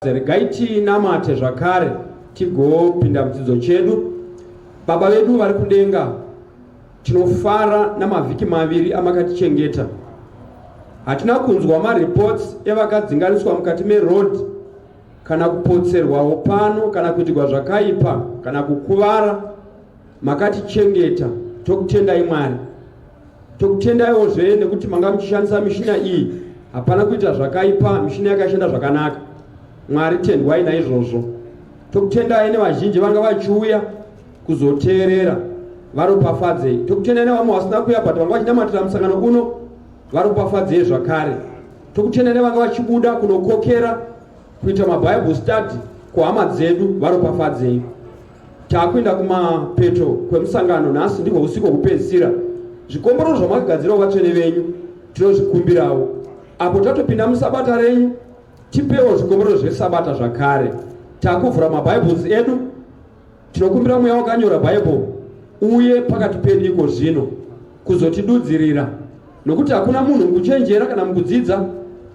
Regai tinamate zvakare tigopinda mudzidzo chedu. Baba vedu vari kudenga, tinofara namavhiki maviri amakatichengeta. Hatina kunzwa mareports evakadzinganiswa mukati meroad, kana kupotserwawo pano, kana kuitirwa zvakaipa, kana kukuvara. Makatichengeta, tokutendai Mwari. Tokutendaiwozve nekuti manga muchishandisa mishina iyi, hapana kuita zvakaipa, mishina yakashanda zvakanaka. Mwari tendwai naizvozvo. Tokutendai nevazhinji vanga vachiuya kuzoteerera, varopafadzei. Tokutendai nevamwe vasina kuuya but vanga vachinamatira musangano uno, varopafadzei zvakare. Tokutendai nevanga vachibuda kunokokera kuita maBible study kuhama dzedu, varopafadzei. Takuenda kumapeto kwemusangano nhasi, ndihwo usiku hwekupedzisira. Zvikombero zvamakagadzirawo vatsvene venyu tinozvikumbirawo. Apo tatopinda musabata renyu, tipewo zvikombero zvesabata zvakare. Takuvhura maBibles edu, tinokumbira mweya wakanyora Bible uye pakati pedu iko zvino kuzotidudzirira, nokuti hakuna munhu mukuchenjera kana mukudzidza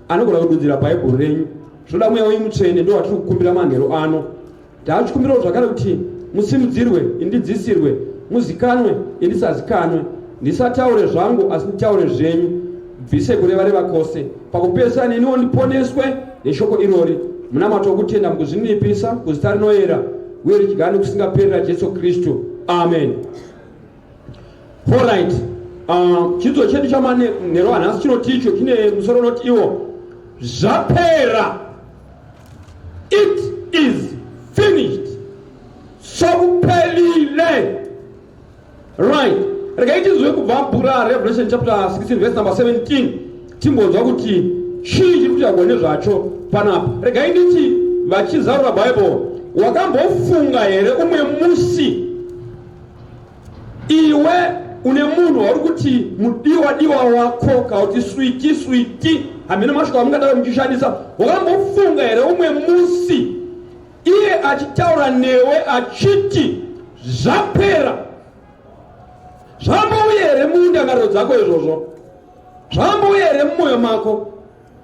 anogona kududzira Bible renyu. Zvoda mweya wenyu mutsvene, ndo watiri kukumbira manheru ano. Tachikumbirawo zvakare kuti musimudzirwe, indidzisirwe, muzikanwe, indisazikanwe, ndisataure zvangu asi nditaure zvenyu, bvise kureva kose. Pakupedzisa neniwo ndiponeswe neshoko irori. Muna mato okutenda mukuzvinipisa kuzita rinoyera uye richigani kusingaperera Jesu Kristu. Amen. Alright. Chidzo chedu chamanheru anhasi chinoticho chine musoro unoti iwo zvapera. It is finished. Sokupelile. Right. Regai tizwe kubva bhura Revelation chapter 16 verse number 17. Timbonzwa kuti chii chiri kuitika nezvacho panapa. Regai nditi vachizaura Bible, wakambofunga here umwe musi iwe une munhu wari kuti mudiwa wako kauti switi hamene masvika amungadaro muchishandisa, wakambofunga here umwe musi iye achitaura newe achiti zvapera? Zvambouya here mundangariro dzako izvozvo? Zvambouya here mumwoyo mako?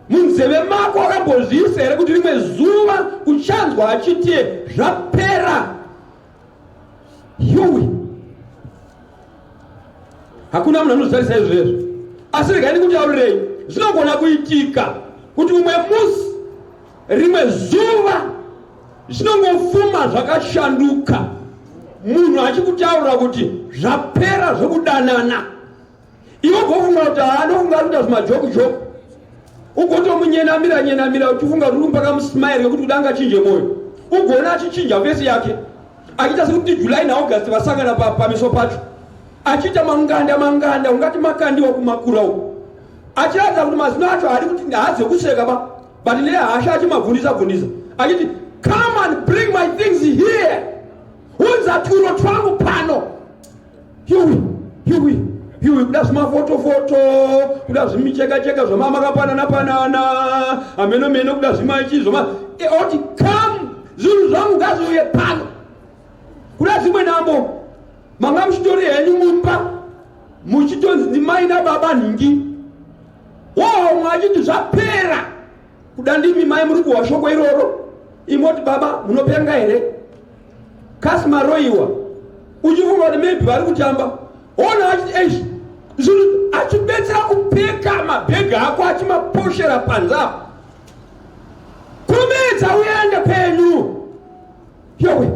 Munzeve mako wakambozviisa here kuti rimwe zuva uchanzwa achiti zvapera? Yuwi, hakuna munhu anozvitarisa izvezvo. Asi regai ndikutaurirei, zvinogona kuitika kuti umwe musi, rimwe zuva, zvinongofuma zvakashanduka, munhu achikutaurira kuti zvapera zvekudanana. Iwe gofunga kuti anofunga kuita zvimajoku, ugotomunyenamira uchifunga kuti urimpaka musmairi wekuti kudanga achinje moyo. Ugona achichinja vhesi yake, achiita sekuti July naAugust vasangana pameso pacho, achiita manganda ungati makandiwa kumakura uko, achiratidza kuti mazino acho hari kuti haadze kuseka ba, but nehasha achimabvundisa, achiti come and bring my things here. Unza turo twangu pano. Yuwi, kuda zvimafoto, kuda zvimicheka zvamama kapanana, ameno kuda zvimachi zvoma. Oti come, zvinhu zvangu ngaziuye pano. Kuda zvimwe nambo, manga muchitori henyu mumba, muchitonzi ndimai nababa nhingi. Mwachiti zvapera. Kuda ndimi mai muri kuhwa shoko iroro. Imoti baba, munopenga here? Kasi maroiwa, uchifunga kuti maybe vari kutamba. Ona achiti zvinhu achibetsera kupeka mabhegi ako achimaposhera panzapo. Kurumidza uende penyu. Yowe,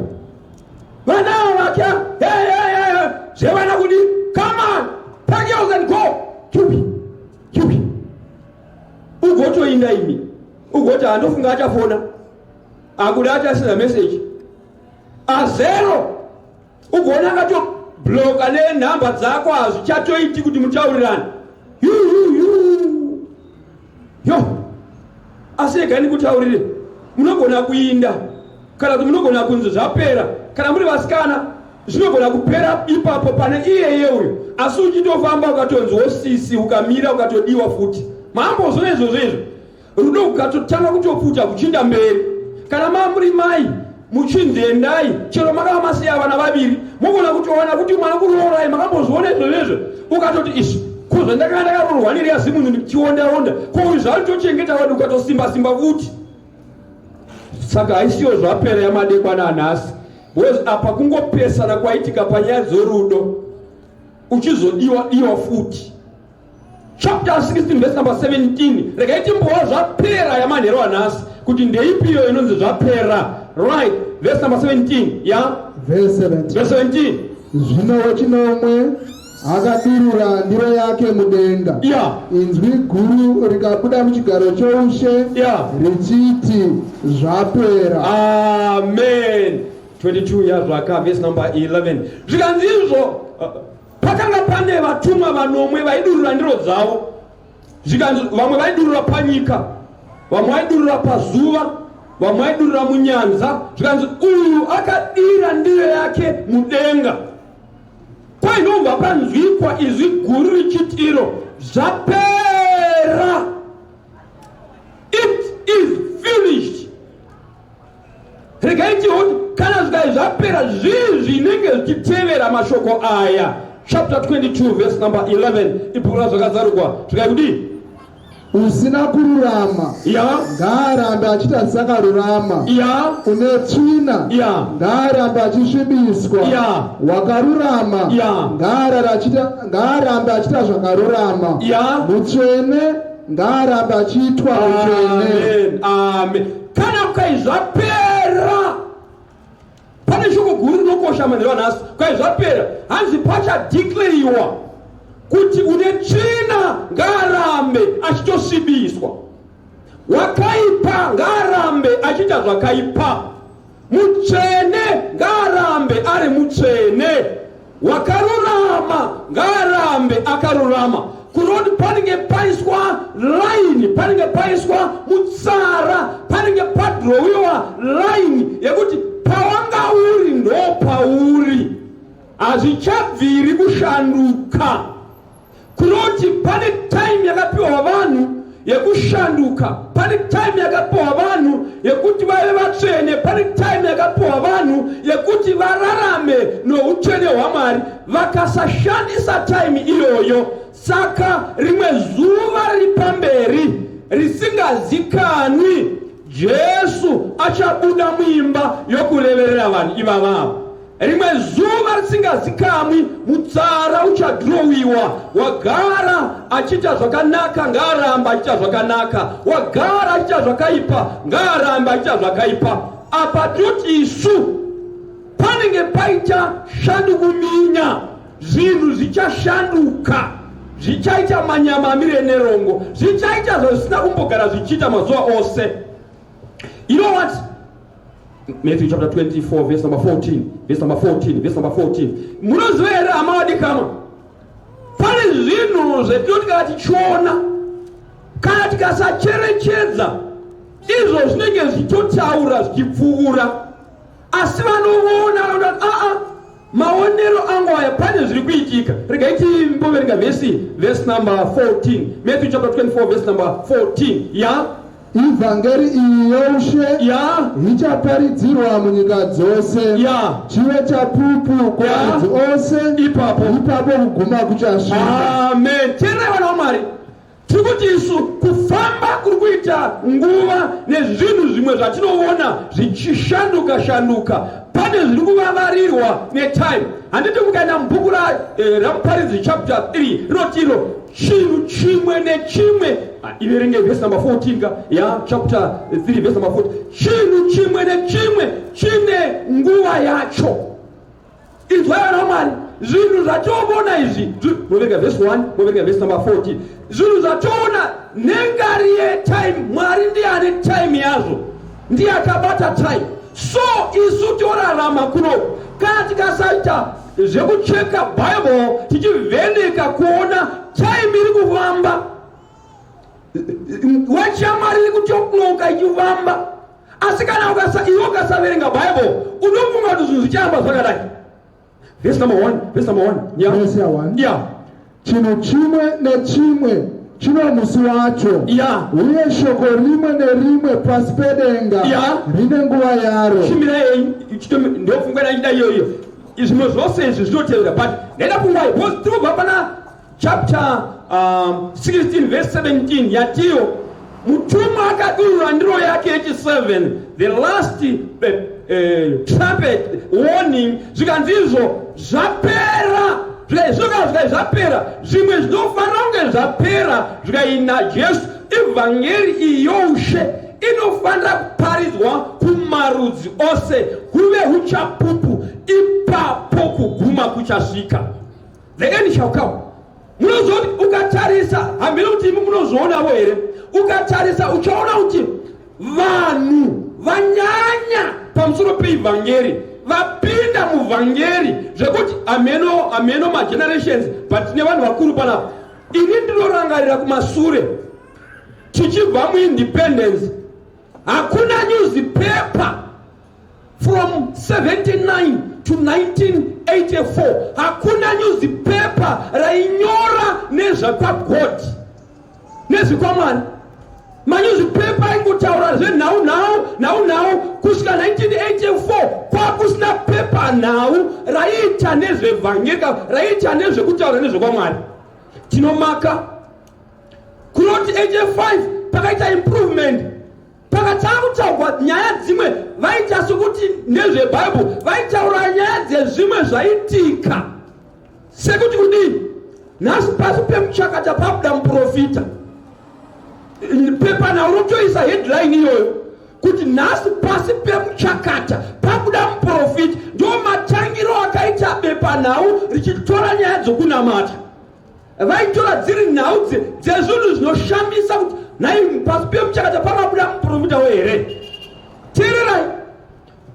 vanavo vakya zvevana kuti come on, pack yours and go. Yubi, ugotoinda imi, ugoti handofunga achafona, akuda achasina message azero, ugona akato bloka nenhamba dzako hazvichatoiti kuti mutaurirane. Yo, asi regai ndikutaurire, munogona kuinda kana kuti munogona kunzi zvapera. Kana muri vasikana, zvinogona kupera ipapo pane iyeye uyu, asi uchitofamba ukatonzwa sisi ukamira ukatodiwa futi. mambo zvezo rudo kukatotanga kutopfuta kuchinda mberi. Kana mamuri mai muchinzendai chero makava masiya vana vaviri mugona kutowana kuti mwana kurorai makambozviona izvozvo ukatoti isu kuzva ndakarorwa neriyazimunhu chionda ko zvatochengeta wadi ukatosimba futi. Saka haisiyo zvapera yamadekwana anhasi, because apa kungopesana kwaitika panyaya dzorudo uchizodiwa futi. Chapter 16 verse number 17 regaiti mbowa zvapera yamanhero anhasi kuti ndeipiyo inonzi zvapera. Right, verse number 17. Yeah, verse 17. Zvino wachinomwe akadurura ndiro yake mudenga. Yeah. Inzwi guru rikabuda muchigaro choushe. Yeah. Richiti zvapera. Amen. 22 years raka verse number 11. Zvikanzizvo pakanga pane vatumwa vanomwe vaidurura ndiro dzavo. Zvikanzi vamwe vaidurura panyika, vamwe vaidurura pazuva, vamwe vaidurura munyanza. Zvikanzi uyu akadira ndiro yake mudenga. Kwainobva panzwikwa izwi guru richitiro zvapera. It is finished. Regaiti kuti kana zvikai zvapera zvinenge zvichitevera mashoko aya. Chapter 22 verse number 11 ipura zvakadzarugwa zvikai kudii? Usina kururama ngaarambe achita zvakarurama. Une tsvina ngaarambe achisvibiswa. Wakarurama ngaarambe achita zvakarurama. Mutsvene ngaarambe achiitwa mutsvene. Amen. Kana kukai zvapera pane shoko guru rinokosha manhero anhasi. Kukai zvapera hanzi pachadhikleriwa kuti une tsvina ngaarambe achitosvibiswa, wakaipa ngaarambe achita zvakaipa, mutsvene ngaarambe ari mutsvene, wakarurama ngaarambe akarurama. Kuroti panenge paiswa line, panenge paiswa mutsara, panenge padrowiwa line yekuti pawanga uri ndo pauri, hazvichabviri kushanduka. Kuroti pane time yakapiwa vanhu yekushanduka, pane time yakapiwa vanhu yekuti vave vatsvene, pane time yakapiwa vanhu yekuti vararame noutsvene hwaMwari. Vakasashandisa time iyoyo, saka rimwe zuva riri pamberi risingazikanwi, Jesu achabuda muimba yokureverera vanhu ivavavo. Rimwe zuva risingazikamwi, mutsara uchadrowiwa. Wagara achita zvakanaka ngaaramba achita zvakanaka, wagara achita zvakaipa ngaaramba achita zvakaipa. Apa toti isu panenge paita shandukuminya, zvinhu zvichashanduka, zvichaita manyama amire nerongo, zvichaita zvisina kumbogara zvichiita mazuva ose. You know what? Matthew chapter 24 verse number 14, verse number 14, verse number 14. Munoziva here amawadikama, pane zvinhu zvetinoti kana tichiona, kana tikasacherechedza, izvo zvinenge zvichitotaura zvichipfuura, asi vanoona maonero angu aya pane zviri kuitika. Regai timboverenga verse number 14. Matthew chapter 24 verse number 14. Yeah. Ivhangeri iyi youshe ichaparidzirwa munyika dzose, chive chapupu kuvanhu ose, ipapo kuguma kuchasvika. Amen. Teerai vana vaMwari, tiri kuti isu kufamba kuri kuita nguva nezvinhu zvimwe zvatinoona zvichishanduka, pane zviri kuvavarirwa netime. Handiti mukaenda mubhuku ramuparidzi chapter 3 rinotiro chinhu chimwe nechimwe. Iverenge verse number 14 ya chapter 3 verse number 14. Chinhu chimwe nechimwe chine nguva yacho. Inzwai vana vaMwari, zvinhu zvatoona izvi, muverenga verse 1, muverenga verse number 14. Zvinhu zvatoona nengari yetime, Mwari ndiye ane time yazvo, ndiye akabata time. So isu torarama kuno, kana tikasaita zvekucheka Bible tichivheneka kuona time iri kufamba, wachiamari iri kuchokloka ichifamba, asi kana iwe ukasaverenga Bible unofunga kuti zvinhu zvichamba zvakadai. Verse number 1, verse number 1. Yeah. Verse 1. Yeah. Chinhu chimwe nechimwe chino musi wacho. Yeah. Uye shoko rimwe nerimwe pasi pedenga. Yeah. Rine nguva yaro. Shimira ndofunga nachida iyoyo. Izvimwe zvose izvi zvinotevera, but ndenda kungwai because tinobva pana chapter 16 verse 17 yatiyo mutuma akadurura ndiro yake yechi7, the last trumpet warning, zvikanzizvo zvapera. Zvapera zvimwe zvinofanira kunge zvapera zvikaina Jesu. Evhangeri iyoshe inofanira kuparidzwa kumarudzi ose, kuve uchapupu, ipapo kuguma kuchasvika. The end shall come. Munozoti ukatarisa, hambira kuti imi munozvoonawo here, ukatarisa uchaona kuti vanhu vanyanya pamusoro peivhangeri vapinda muvhangeri zvekuti ameno magenerations, but tine vanhu vakuru panapa. Ini ndinorangarira kumashure tichibva muindependence, hakuna newspaper from 79 to 1984, hakuna newspaper rainyora nezvakagod nezvikwamani. Manewspaper aingotaura zvenhau kusvika 1984 kwakusina pepa nhau raiita nezvevhangeri, raiita nezvekutaura nezvekwamwari. Tinomaka kunoti 85 pakaita improvement, pakatanga kutaurwa nyaya dzimwe vaita sokuti nezvebhaibheri, vaitaura nyaya dzezvimwe zvaitika sekuti kudii. Nhasi pasi pemuchakata pabuda muprofita, pepa nhau rotoisa headline iyoyo kuti nhasi pasi pemuchakata pabuda muprofita. Ndo matangiro akaita bepa nhau richitora nyaya dzokunamata. Vaitora dziri nhau dzezvinhu zvinoshamisa kuti nai pasi pemuchakata pakabuda muprofita here. Teererai,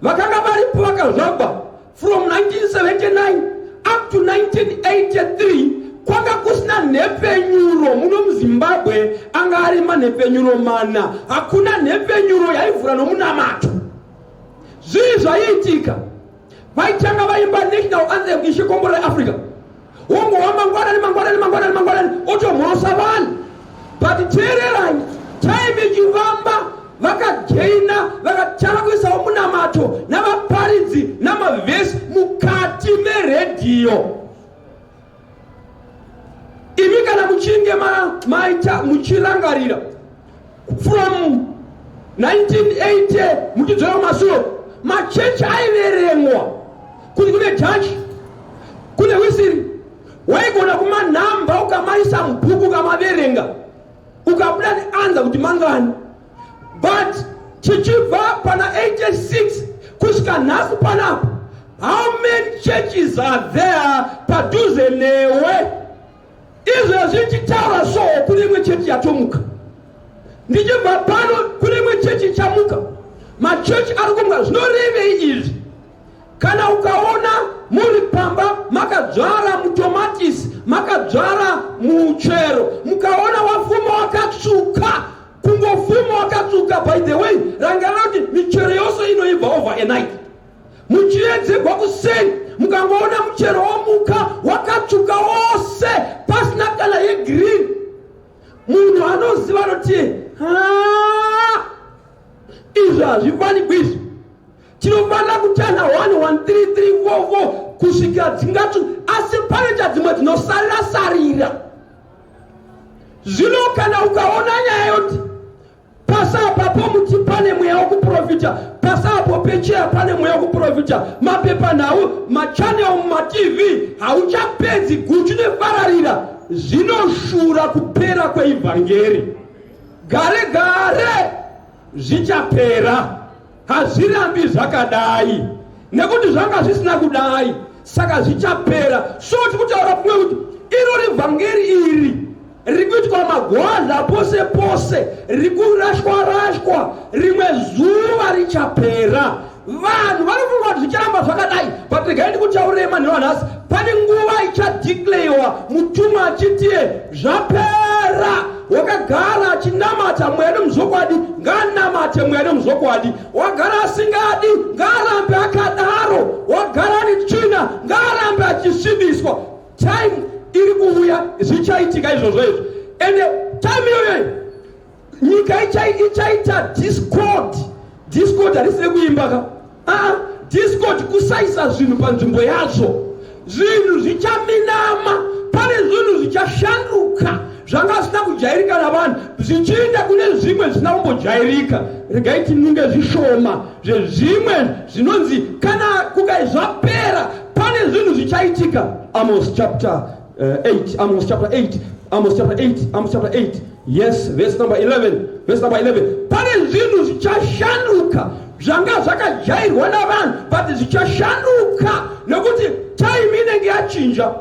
vakanga varipo vakazvagwa from 1979 up to 1983 kwanga kusina nhepfenyuro muno muZimbabwe, anga ari manhepfenyuro mana. Hakuna nhepfenyuro yaivhura nomunamato. Zvii zvaiitika? Vaitanga vaimba national anthem ichikomborera Africa. Wongowa mangwanani otomhorosa vanhu. But teererai, time ichivamba vakageina, vakatanga kuisawo munamato navaparidzi namavhesi mukati meredhiyo. Imi kana muchinge maita muchirangarira from 1980 muchidzora kumashure, machechi aiverengwa kuti kune jaji, kune wisiri. Waigona kumanhamba ukamaisa mubhuku ukamaverenga ukabuda neanza kuti mangani. But tichibva pana 86 kusvika nhasi panapa, how many churches are there padhuze newe? Izvo zvichitaura so kune imwe chechi yatomuka. Ndichibva pano kune imwe chechi chamuka. Machechi ari kumuka. Zvinorevei izvi? Kana ukaona muri pamba makadzvara mutomatisi, makadzvara muchero, mukaona wafuma wakatsvuka, kungofuma wakatsvuka, by the way, rangarira kuti michero yose inoibva over a night. Muchiedzegwa kuseni mukangoona muchero womuka wakatsvuka wose pasina kana yegreen, munhu anoziva noti izvi hazvifanikwi izvi. Tinofanira kutanha 1 1 3 3 4 4 kusvika dzingatu, asi pane chadzimwe dzinosarira. Zvino kana ukaona nyaya yoti pasapapo muti pane mweya wokuprofita, pasapo pecheya pane mweya wokuprofita, mapepa nhau, machanel mumatv hauchapedzi guchu nefararira, zvinoshura kupera kweivhangeri. Gare gare zvichapera, hazvirambi zvakadai, nekuti zvanga zvisina kudai, saka zvichapera. So tikutaura kumwe kuti iro revhangeri iri rikuitwa magwadla pose pose, rikurashwa, rimwe zuva richapera. Vanhu vanofunga kuti zvicharamba zvakadai, but regai ndikutaurire manheru anhasi, pane nguva ichadeclarewa, mutuma achitiye zvapera. Wakagara achinamata mwedu muzokwadi, nganamate mwedu muzokwadi. Wagara asingadi, ngarambe akadaro. Wagara netsvina, ngarambe achisvibiswa. Time iri kuuya zvichaitika izvozvo izvo. Ende time yoyo nyika ichaita discord harisire kuimba ka discord kusaisa zvinhu panzvimbo yazvo, zvinhu zvichaminama, pane zvinhu zvichashanduka zvanga zvisina kujairika navanhu zvichienda kune zvimwe zvisina kumbojairika. Regai tinunge zvishoma zvezvimwe zvinonzi kana kukai zvapera pane zvinhu zvichaitika. Amos chapter 8, yes, verse number 11, pane zvinhu zvichashanduka zvanga zvakajairwa navanhu but zvichashanduka nekuti time inenge yachinja.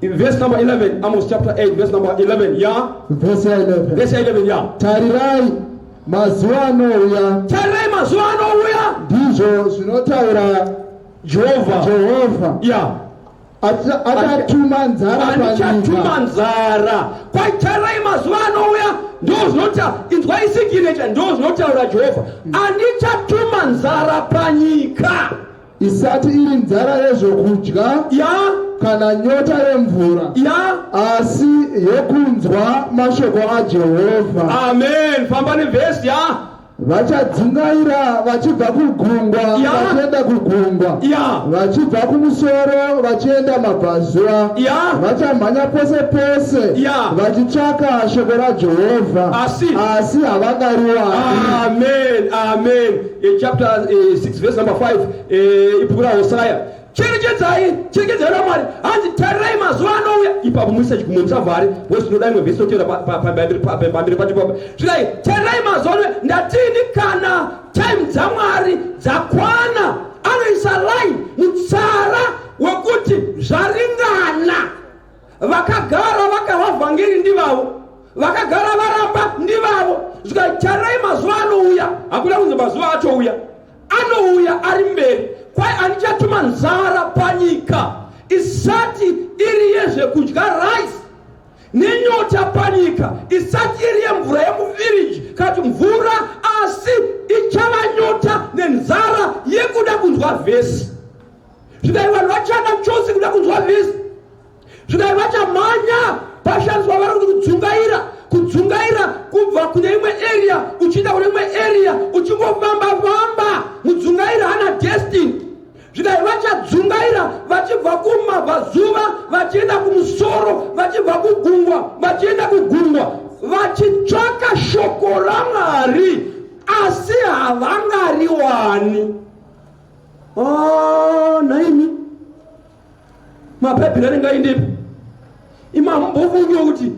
Verse number 11, Amos chapter 8, verse number 11, yeah? Verse 11, yeah. Tarirai mazuva anouya ndizvo zvinotaura Jehovha, yeah. Achatuma nzara kwaitarai mazuva anouya ndo zvinota inzwai signature ndo zvinotaura Jehovha, andichatuma nzara panyika isati iri nzara yezvokudya kana nyota yemvura asi yokunzwa mashoko aJehovha. Amen. Famba nevhesi vachadzungaira vachibva kugungwa vachienda kugungwa, vachibva kumusoro vachienda mabvazuva, vachamhanya pose pose vachitsvaka shoko raJehovha asi havangariwani. Amen. Chapter 6 verse number 5 ibhuku raHosea. Cherechedzai Mwari, hanzi tarirai mazuva anouya. Ipapo muisa chigumwe musavhare wesi tinoda imwe vhesi toteera pamberi pacho papa. Zvidai tarirai mazuva anouya, ndatini kana time dzaMwari dzakwana anoisa line mutsara wekuti zvaringana. Vakagara vakava vhangeri ndivavo, vakagara varamba ndivavo. Zvidai tarirai mazuva anouya, hakuda kunzi mazuva atouya, anouya ari mberi kwai andichatuma nzara panyika isati iri yezvekudya rice nenyota panyika, isati iri yemvura yemuvhiriji kati mvura, asi ichava nyota nenzara yekuda kunzwa vhesi. Zvidai vanhu vachada chose kuda kunzwa vhesi, zvidai vachamhanya pashandiswa vari kuti kudzungaira kubva kune imwe area uchienda kune imwe area uchingofamba mudzungaira hana destiny. Zvidai vachadzungaira vachibva kumabvazuva vachienda kumusoro, vachibva kugungwa vachienda kugungwa, vachitsvaka shoko raMwari asi havangariwani. Naimi mabhaibheri anenge aindepi? Imambofungiwa kuti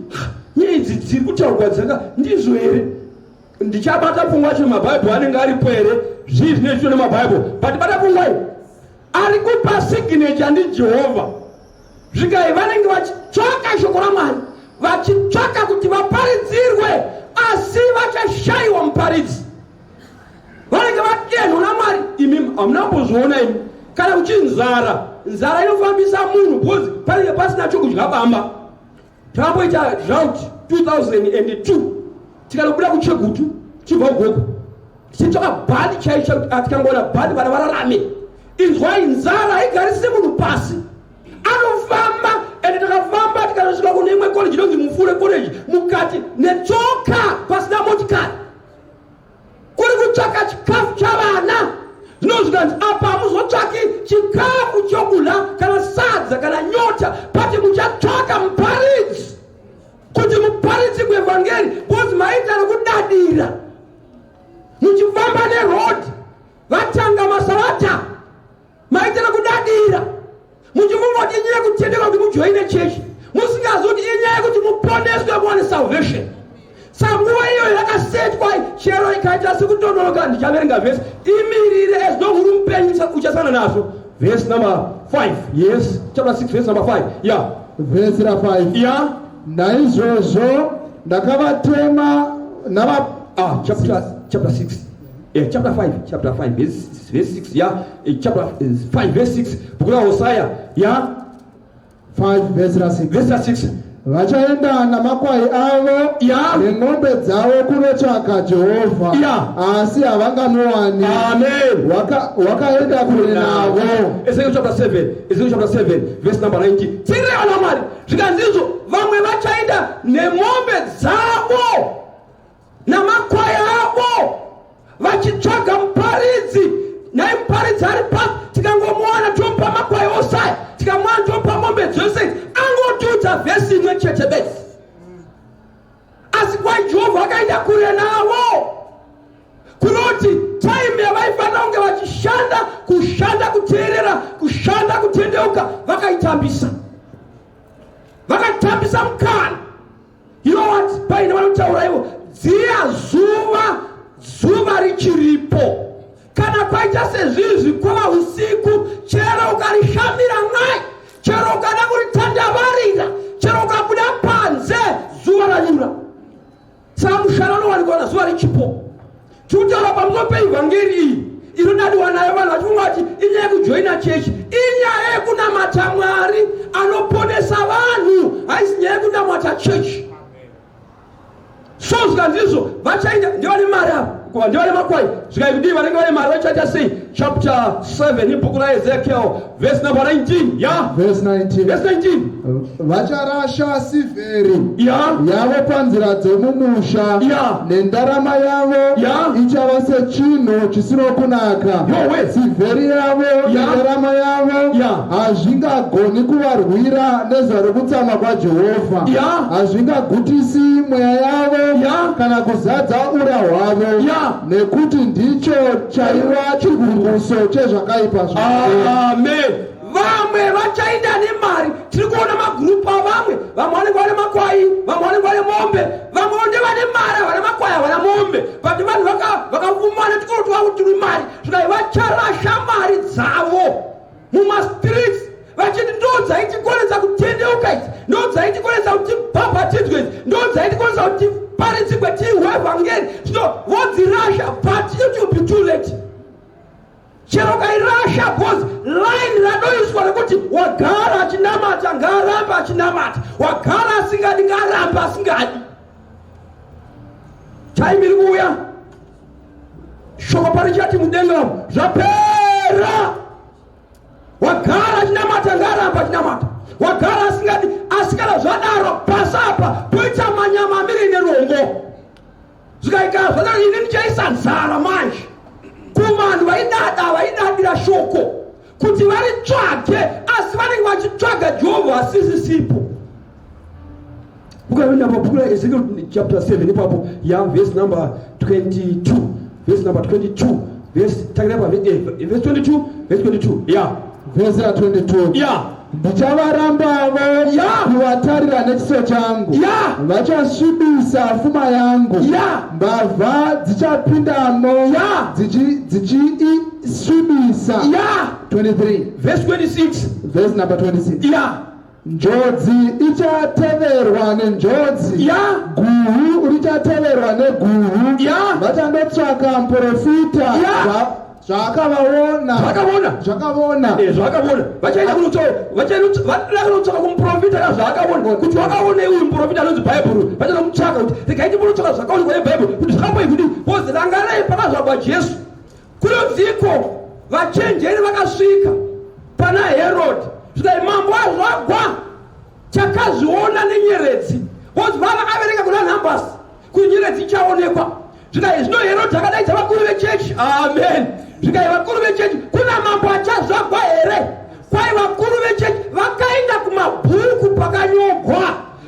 nyedzi dziri kutaurwa dzanga ndizvo here? Ndichabata pfungwa yacho mabhaibheri anenge aripo here? Zvii zvinezvo nemabhaibheri, but bata pfungwa iyi ari kupa signature ndiJehovha. Zvikai vanenge vachitsvaka shoko raMwari, vachitsvaka kuti vaparidzirwe asi vachashayiwa muparidzi. Vanenge vadenhwa naMwari. Imi hamunambozviona imi kana uchinzara, nzara inofambisa munhu because panenge pasina chokudya bamba. Takamboita drought 2002 tikanobuda kuChegutu chibva ukoko tichitsvaka bhadi chaicho tikangoona bhadi vana vararame. Inzwai nzara haigarisiri munhu pasi, anofamba ende takafamba tikasvika kune imwe college inonzi Mufure college mukati netsoka pasina motikari kuri kutsvaka chikafu chavana. Zvinozvikanzi apa hamuzotsvaki chikafu chokudya kana sadza kana nyota, pati muchatsvaka muparidzi, kuti muparidzi kuevhangeri because maita nekudadira muchifamba nerodi vatanga masavata maita nekudadira muchifunga kuti inyaya yekutendeka kuti mujoine chechi musingazoti inyaya yekuti muponeswe muwane salvation. Sanguva iyo yakasetwa chero ikaita sekutonoroka. Ndichaverenga vhesi imirire ezinohuru mupenyu uchasana nazvo. Verse number 5, yes, chapter 6 verse number 5, yeah. Verse 5, yeah. Naizvozvo ndakavatema nava chapter 6. Yeah, chapter 5 verse 6, yeah. Chapter 5 verse 6 bhuku raHosea, yeah. 5 verse 6. vachaenda namakwai avo neng'ombe dzavo kunotsvaka Jehovha, asi havangamuwani. Wakaenda kure navo. Ezekiel chapter 7 verse number 19. Tireva namari zvikanzizvo vamwe vachaenda nemombe dzavo namakwai avo vachitsvaga muparidzi, naye muparidzi ari pasi, tikangomuwana tomupa makwai osaya, tikamuwana tomupa mombe dzose, angotiudza vhesi imwe chete besi. Asi kwai Jehovha akaenda kure navo, kunoti time yavaifanira kunge vachishanda, kushanda kuteerera, kushanda kutendeuka, vakaitambisa mukana. You know what? Paine vanotaura ivo, dziya zuva richiripo. Kana kwaita sezvizvi kwava usiku, chero ukarishamira mwai, chero ukada kuritandavarira, chero ukabuda panze, zuva ranyura. Saka mushana unowanikwa zuva richipo. Tikutaura pamusoro peivhangeri iyi inodadiwa nayo vanhu vachifunga kuti inyaya yekujoina chechi, inyaya yekunamata Mwari anoponesa vanhu, haisi nyaya yekunamata chechi. So zvikanzizvo vachaenda ndivane mari avo, ndivane makwai, zvikaikudii vanenge vane mari vachaita sei? Chapter 7 ibhuku raEzekiel verse number 19. Verse 19. Vacharasha sivheri yavo panzira dzomumusha, nendarama yavo ichava sechinhu chisino kunaka. Sivheri yavo nendarama yavo hazvingagoni kuvarwira nezuva rokutsamwa kwaJehovha. Hazvingagutisi mweya yavo kana kuzadza ura hwavo, nekuti ndicho chaiva chigumbuso chezvakaipa zvavo. Amen. Vamwe vachaenda nemari. Tiri kuona magurupu avamwe, vamwe vanenge vane makwai, vamwe vanenge vane mombe, vamwe vanenge vane mari, vane makwai, vane mombe. But vanhu vakavumana tikoti vakutiri mari, zvikai vacharasha mari dzavo mumastreets, vachiti ndo dzaitikonesa kutendeuka idzi, ndo dzaitikonesa kuti bhabhatidzwe idzi, ndo dzaitikonesa kuti paridzigwe tihwe vhangeri. Zvino vodzirasha, but it will be too late. Chero kairasha because line radoiswa rekuti wagara achinamata ngaaramba achinamata, wagara asingadi ngaaramba asingadi. Time iri kuuya, shoko parichati mudenga zvapera. Wagara achinamata ngaaramba achinamata, wagara asingadi, asikana zvadaro pasapa poita manyama amiri nerongo. Zvikaikara zvadaro ini ndichaisa nzara manje kuvanhu vaidadira shoko kuti varitsvage, asi vanenge vachitsvaga Jehovha asisipo. Ukaenda pabhuku raEzekiel chapter 7 ipapo verse number 22, verse number 22, verse 22, verse 22. Verse 22. Ndichavarambavo kuvatarira nechiso changu, vachasvibisa pfuma yangu, mbavha dzichapindamo dzichiisvibisa. 23. Verse 26. Verse number 26. Njodzi ichateverwa nenjodzi, guhu richateverwa neguhu. Vachandotsvaka muprofita zvakavaona. Vachaenda kunotsvaka kumuprofita kazvaakaona, kuti wakaonei uyu muprofita anonzi Bhaibhuru. Vachaenda kumutsvaka kuti rekaiti munotsvaka zvakaonekwa neBhaibhuru, kuti zvakamboi kuti pozi rangarai pakazvarwa Jesu. Kunodziko vachenjeri vakasvika pana Herod, zvikai mambo azvagwa, chakazviona nenyeredzi, pozi vava avereka kuna Nambasi kuti nyeredzi ichaonekwa. Zvikai zvino Herod akadaidza vakuru vechechi. Amen. Zvikai vakuru vechechi, kuna mambo achazvagwa here? Kwai vakuru vechechi vakaenda kumabhuku pakanyogwa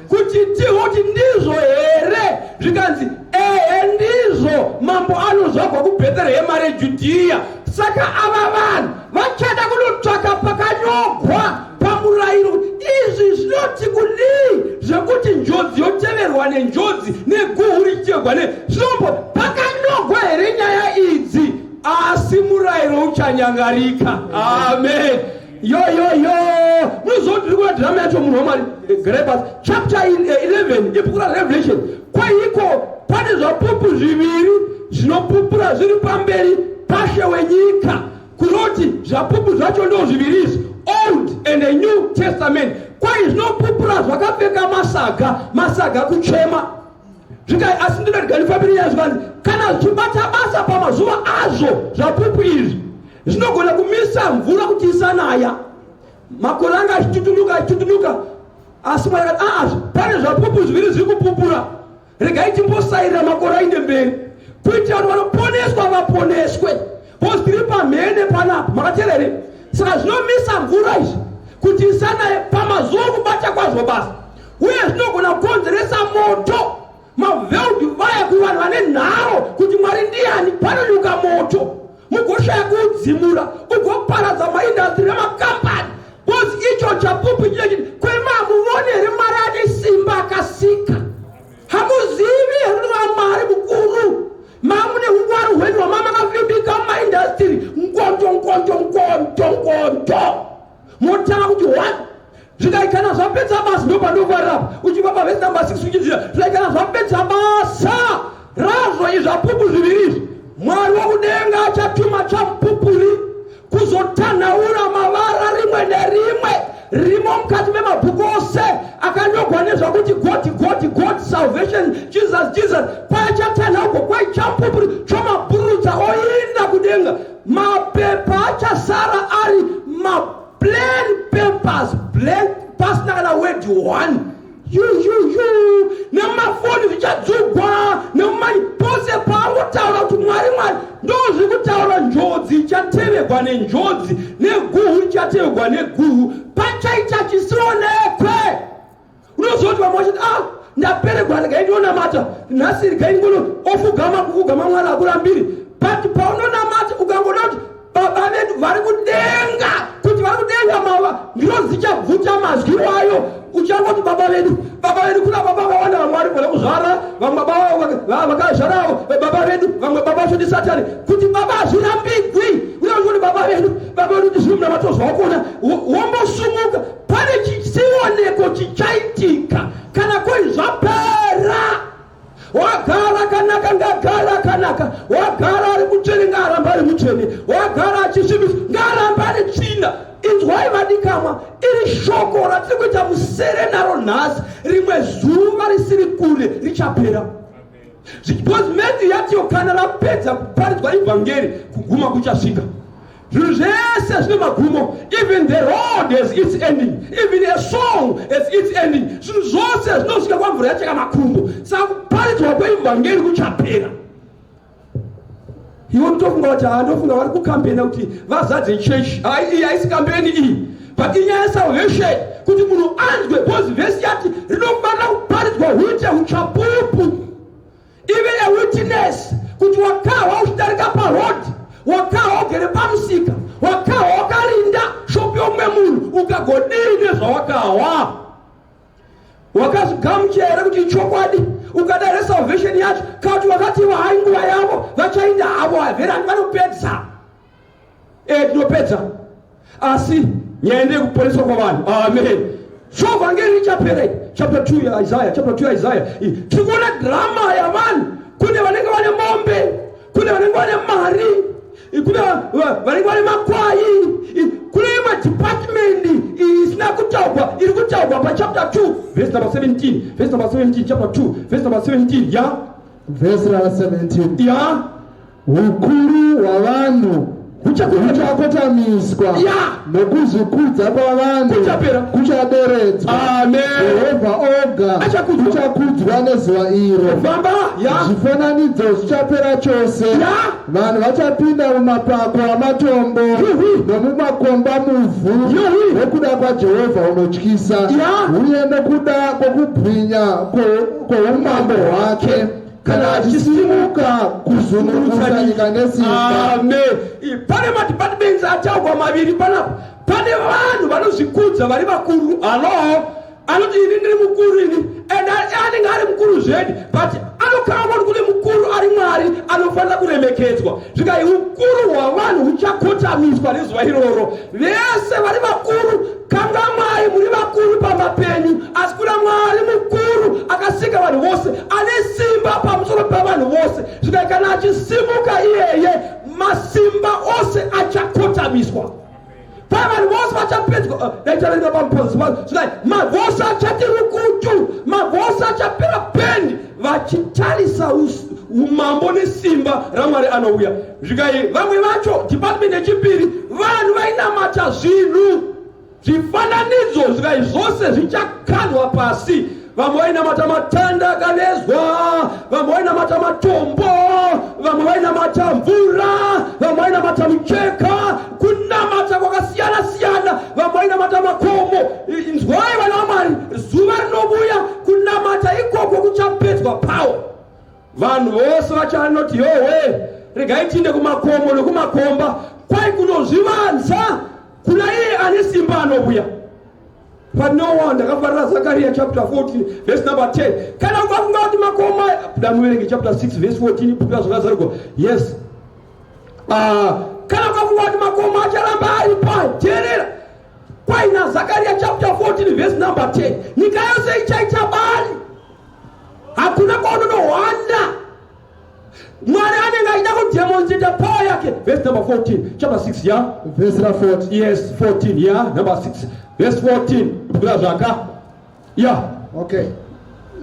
kuti tihoti ndizvo here? Zvikanzi ehe ndizvo, mambo anozvagwa kuBheterehema reJudhiya. Saka ava vanhu vachada kunotsvaka pakanyogwa pamurayiro. Izvi zvinoti kudii zvekuti njodzi yoteverwa nenjodzi neguhu richiteverwa zvinombo pakanyogwa here nyaya idzi? Asi murayiro uchanyangarika. Amen. Munozoti tiri kuona dhirama yacho munhu waMwari Grebas chapter 11 ibhuku raRevelation. Kwaiko pane zvapupu zviviri zvinopupura zviri pamberi pashe wenyika, kunoti zvapupu zvacho ndo zviviri izvi, Old and the New Testament. kwai zvinopupura zvakapfeka masaga kuchema. Zvikai asi ndinodikani family yazvo kana zvichibata basa pamazuva azvo zvapupu izvi zvinogona kumisa mvura kuti isanaya. Makore anga achitutunuka asi Mwari akati pane zvapupu zviviri zviri kupupura, regai timbosairira makore ainde mberi kuitira kuti vanoponeswa vaponeswe. Bosi tiri pamhene panapa, makateerere? Saka zvinomisa mvura izvi kuti isanaye pamazuva okubata kwazvo basa, uye zvinogona kukonzeresa moto. Mavheundi vaya kuvanhu vane nharo kuti Mwari ndiani, panonyuka moto mugoshaya kuudzimura ugoparadza maindastri nemakampani. Bosi icho chapupu chinechi kwemamuonere Mwari ane simba akasika. Hamuzivi here kuti Mwari mukuru, mamune ungwari hwenyu hwamama akavimbika mumaindastri nkonto motanga kuti one zvikaikana zvapedza basa ndopanovarapa uchibaba vesi namba 6 uchidzira zvikaikana zvapedza basa razvo izvapupu zviviri izvi Mwari wokudenga achatuma chamupupuri kuzotanhaura mavara rimwe nerimwe rimo mukati memabhuku ose akanyogwa nezvakuti God salvation Jesus kwaichatanhauko kwai chamupupuri chomabhurutsa oinda kudenga. Mapepa achasara ari plain papers, blank pasina kana word one. Nemafoni zvichadzugwa nemumanyi pose paangotaura kuti Mwari ndozviri kutaura njodzi ichatevegwa nenjodzi neguhu ichatevegwa neguhu, pachaita chisionekwe. Unoziva kuti vamwe vachiti ndaperegwa regai ndionamata nhasi regai ngono ofugama kufugama Mwari akurambiri, but paunonamata ukangoda kuti baba vedu vari kudenga kuti vari kudenga mava ndiro zichabvuta mazwi wayo, uchangoti baba vedu kuna baba vawanda vaMwari vana kuzvara, vamwe baba vakazvarawo baba vedu, vamwe baba vacho ndi Satani, kuti baba hazvirambigwi. Uyakuti baba vedu ndizviri munamatozwa wakona wombosumuka. Pane chisioneko chichaitika kana koi Zvapera wagara kanaka ngagara kanaka, wagara ari mutsvene ngaaramba ari mutsvene, wagara achisvibisa ngaaramba ari tsvina. Inzwai vadikamwa, iri shoko ratiri kuita musere naro nhasi, rimwe zuva risiri kure richapera. Because medi yatiyo kana rapedza kuparidzwa ivhangeri kuguma kuchasvika. Zvinhu zvese zvine magumo. Even the road has its ending, even a song has its ending. Zvinhu zvose zvinosvika kwamvura yacheka makumbo. Saka kuparidzwa kweivhangeri kuchapera. Iwo mutofunga kuti ndofunga vari kukambena kuti vazadze chechi. Iyi haisi kambeni iyi, but inyaya yesalvation kuti munhu anzwe. Because vhesi yati rinofanira kuparidzwa huite huchapupu, even a witness, kuti wakawa uchidarika parodi, wakawa ugere pamusika, wakawa wakarinda shopi yomwe munhu ukagodini nezvawakawa, wakazigamuchera kuti ichokwadi, ukadare salvation yacho kuti wakati hai nguva yavo vachainda havo haverani vanopedza. Tinopedza asi nyaya ndeyekuponeswa kwavanhu. Amen. So vhangeri richapera. Chapter 2 Isaiah tiri kuona drama yavanhu. Kune vanenge vane mombe, kune vanenge vane mari, kune vanenge vane makwai, kune madepartment isina kutaurwa, iri kutaurwa pachapter 2 verse number 17 chapter 2 verse number 17 verse number 17 ukuru hwavanhu huchakotamiswa nokuzvikudza kwavanhu kuchaderedzwa. Jehovha oga uchakudzwa nezuva iro. Zvifananidzo zvichapera chose. Vanhu vachapinda mumapako amatombo nomumakomba muvhu nokuda kwaJehovha unotyisa, uye nokuda kwokubwinya kwoumambo hwake, kana achisimuka kuzungurusa nyika nesimba. Amen. Pane madepartments achaugwa maviri panapa. Pane vanhu vanozvikudza vari vakuru. Anoti ini ndiri mukuru ini, and anenge ari mukuru zvedu, but anokama kuti kune mukuru ari Mwari anofanira kuremekedzwa. Zvikai ukuru hwavanhu huchakotamiswa nezuva iroro. Vese vari vakuru, kanga mai muri vakuru pamba penyu, asi kuna Mwari mukuru akasika vanhu vose, ane simba pamusoro pavanhu vose. Zvikai kana achisimuka iyeye, masimba ose achakotamiswa. Vanhu vose achapedzwa daitarenga pampozi zvai mavhosi achati rukutu, mavhosi achapera pendi vachitarisa umambo nesimba raMwari anouya. Zvikai vamwe vacho department yechipiri vanhu vainamata zvinhu zvifananidzo zvikai zvose zvichakandwa pasi. Vamwe vainamata matanda akalezwa, vamwe vainamata matombo, vamwe vainamata mvura, vamwe vainamata micheka, kunamata kwakasiyana siyana, vamwe vainamata makomo. Inzwai vana vaMwari, zuva rinobuya kunamata ikoko kuchapedzwa pawo. Vanhu vose vachanoti yowe regai tiende kumakomo nekumakomba kwai kunozvivanza kuna iye ane simba anobuya. But no one, ndakafarira Zachariah chapter 14 verse number 10. Kana ukafunga kuti makoma damuverenge chapter 6 verse 14 puka zvakazariko. Yes. Kana ukafunga kuti makoma acharamba ari paterera. Kwai na Zachariah chapter 14 verse number 10. Nyika yose ichaita bali. Hakuna kwaunohwanda. Mwari anenge aida kudemonstrate power yake. Verse number 14 chapter 6 yeah. Verse 14. Yes, 14 yeah, number 6. Verse 14. Yeah. Okay.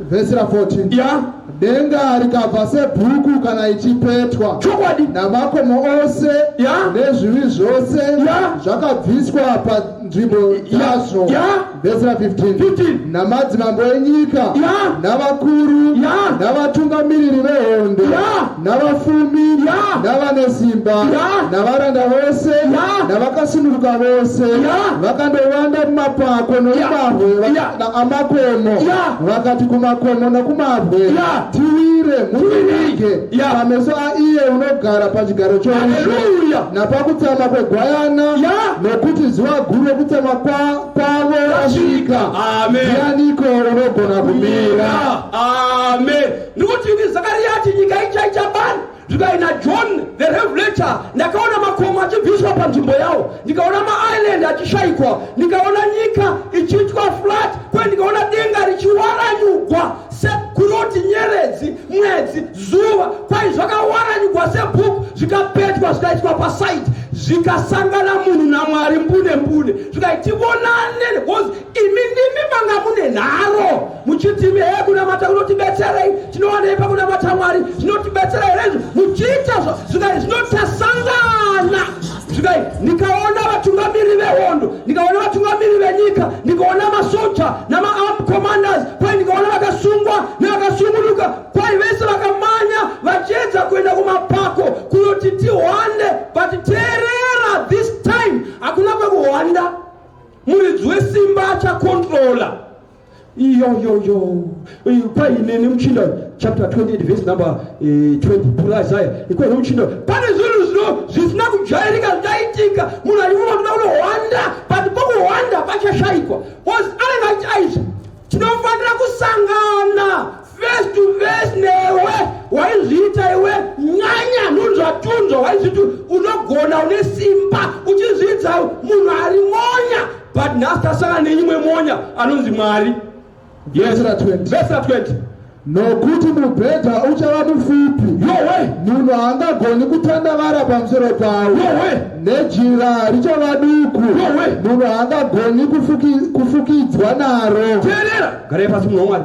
Verse 14. Yeah. Denga rikabva sebhuku kana ichipetwa. Chokwadi. Namakomo ose nezvivi zvose zvakabviswa panzvimbo yazvo. Verse 15. Namadzimambo enyika navakuru navatungamiriri vehondo navafumi navane simba navaranda vose navakasununguka vose vakandovanda mumapako nomumabwe amakomo vakati kumakomo nokumabwe tiwire muvinike pameso aiye unogara pachigaro choushe napakutsamwa kwegwayana nokuti zuva guru rokutsamwa kwavo rasvika. Ndianiko unogona kumira? Amen. Ndikuti Zachariah ati nyika ichaita bani. Zvikaina John the Revelator ndakaona makomo achibviswa panzvimbo yawo, ndikaona maisland achishayikwa, ndikaona nyika ichiitwa flat, kwe ndikaona denga richiwaranyugwa sekuroti nyeredzi, mwedzi, zuva kwai zvakawaranyugwa sebhuku zvikapetwa zvikaitwa paside zvikasangana munhu naMwari mbune mbune zvikati tivonane because imi ndimi manga mune nharo muchitimi kunamata kunotibetserei tinoonei pakunamata Mwari zvinotibetserei rezvo muchiita zvikati zvinotasangana zvikai ndikaona vatungamiri vehondo ndikaona vatungamiri venyika ndikaona masoja nama-armed commanders kwai ndikaona vakasungwa nevakasungunuka kwai vese vakamanya vachiedza kuenda kumapako kunoti tihwande but teerera this time hakuna kwekuhwanda muridzi wesimba achakontrola paine nemuchinda chapter 28 verse number 20 Isaiah ikwe nemuchinda pane zvinhu zvisina kujairika zvaitika munhu achifuma kuda kunohwanda but pokuhwanda pachashayikwa because anenge achiaizva tinofanira kusangana face to face newe waizviita iwe nyanya nhunzvatunzva waizviti unogona une simba uchizvidza munhu ari monya but nhasi tasangana nenyimwe monya anonzi Mwari. Yes, verse 20. Nokuti mubhedha uchava mufupi munhu haangagoni kutandavara pamusoro pawo nejira richava duku munhu haangagoni kufukidzwa naro. Teerera garai pasi munhu waMwari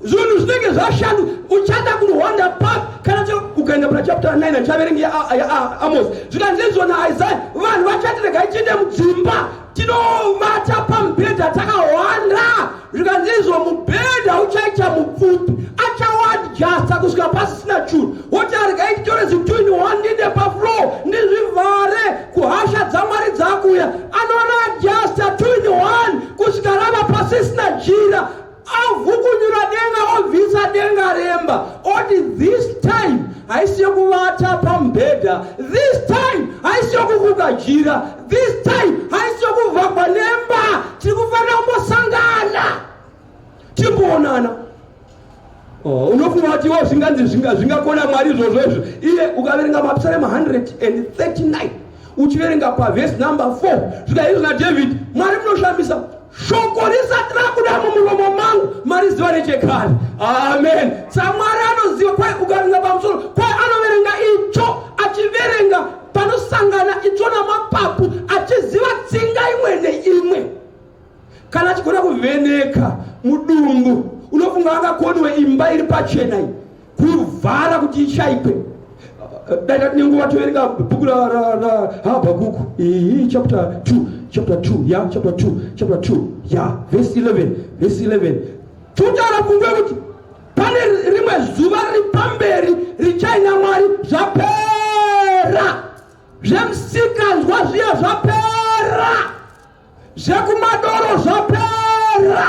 zvinhu zvinenge zvashanu uchada kuhwanda pap kana ukaenda pana chapter 9 achaverenga Amos zvikanzizwa naIsaiah vanhu vachati regai tiende mudzimba tinovata pamubhedha takahwanda zvikanzizwa mubhedha uchaita mupfupi achawadjasta kusvika pasisina chinhu woti regai titore zitwini wandinde pafloor ndizvivhare kuhasha dzamwari dzakuya anoadjasta twini 1 kusvika rava pasisina jira avhukunyura denga obvisa denga remba oti this time haisiyo kuvata pamubhedha, this time haisiyo kuvuka jira, this time haisiyo kuvhagwa nemba. Tiri kufanira kumbosangana timboonana. Unofunga kuti zvingakona Mwari izvozvo iye ukaverenga mapsalm 139 uchiverenga paverse number 4 zvikaizvo naDavid Mwari munoshambisa shoko risati rabuda mumuromo mangu mariziva nechekare. Amen. Mwari anoziva kwai ukaverenga pamusoro kwai anoverenga icho achiverenga panosangana icho namapapu achiziva tsinga imwe neimwe. kuvheneka mudumbu. Unofunga angakoniwe imba iri pachena iyi kuvhara kuti ishaikwe. Dai tinenguva toverenga bhuku raHabhakuku chapter 2 yeah, chapter 2 yeah, verse 11 tutaura kungwe kuti pane rimwe zuva riri pamberi richaina Mwari zvapera. Zvemusikanzwa zviya zvapera, zvekumadoro zvapera,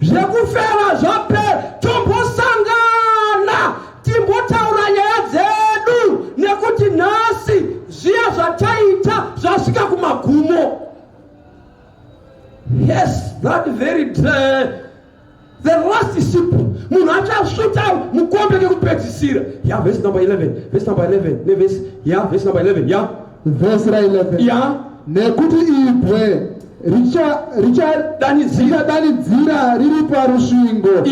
zvekufeva zvapera. Tombosangana timbotaura nyaya dzedu nekuti nhasi zviya zvataita zvasvika kumagumo. Yes, that very day, the last disciple, munhu achasvuta mukombe kekupedzisira. Yeah, verse number 11 verse number 11 yeah, verse 11 yeah. Nekuti ibwe richadanidzira riri parusvingo,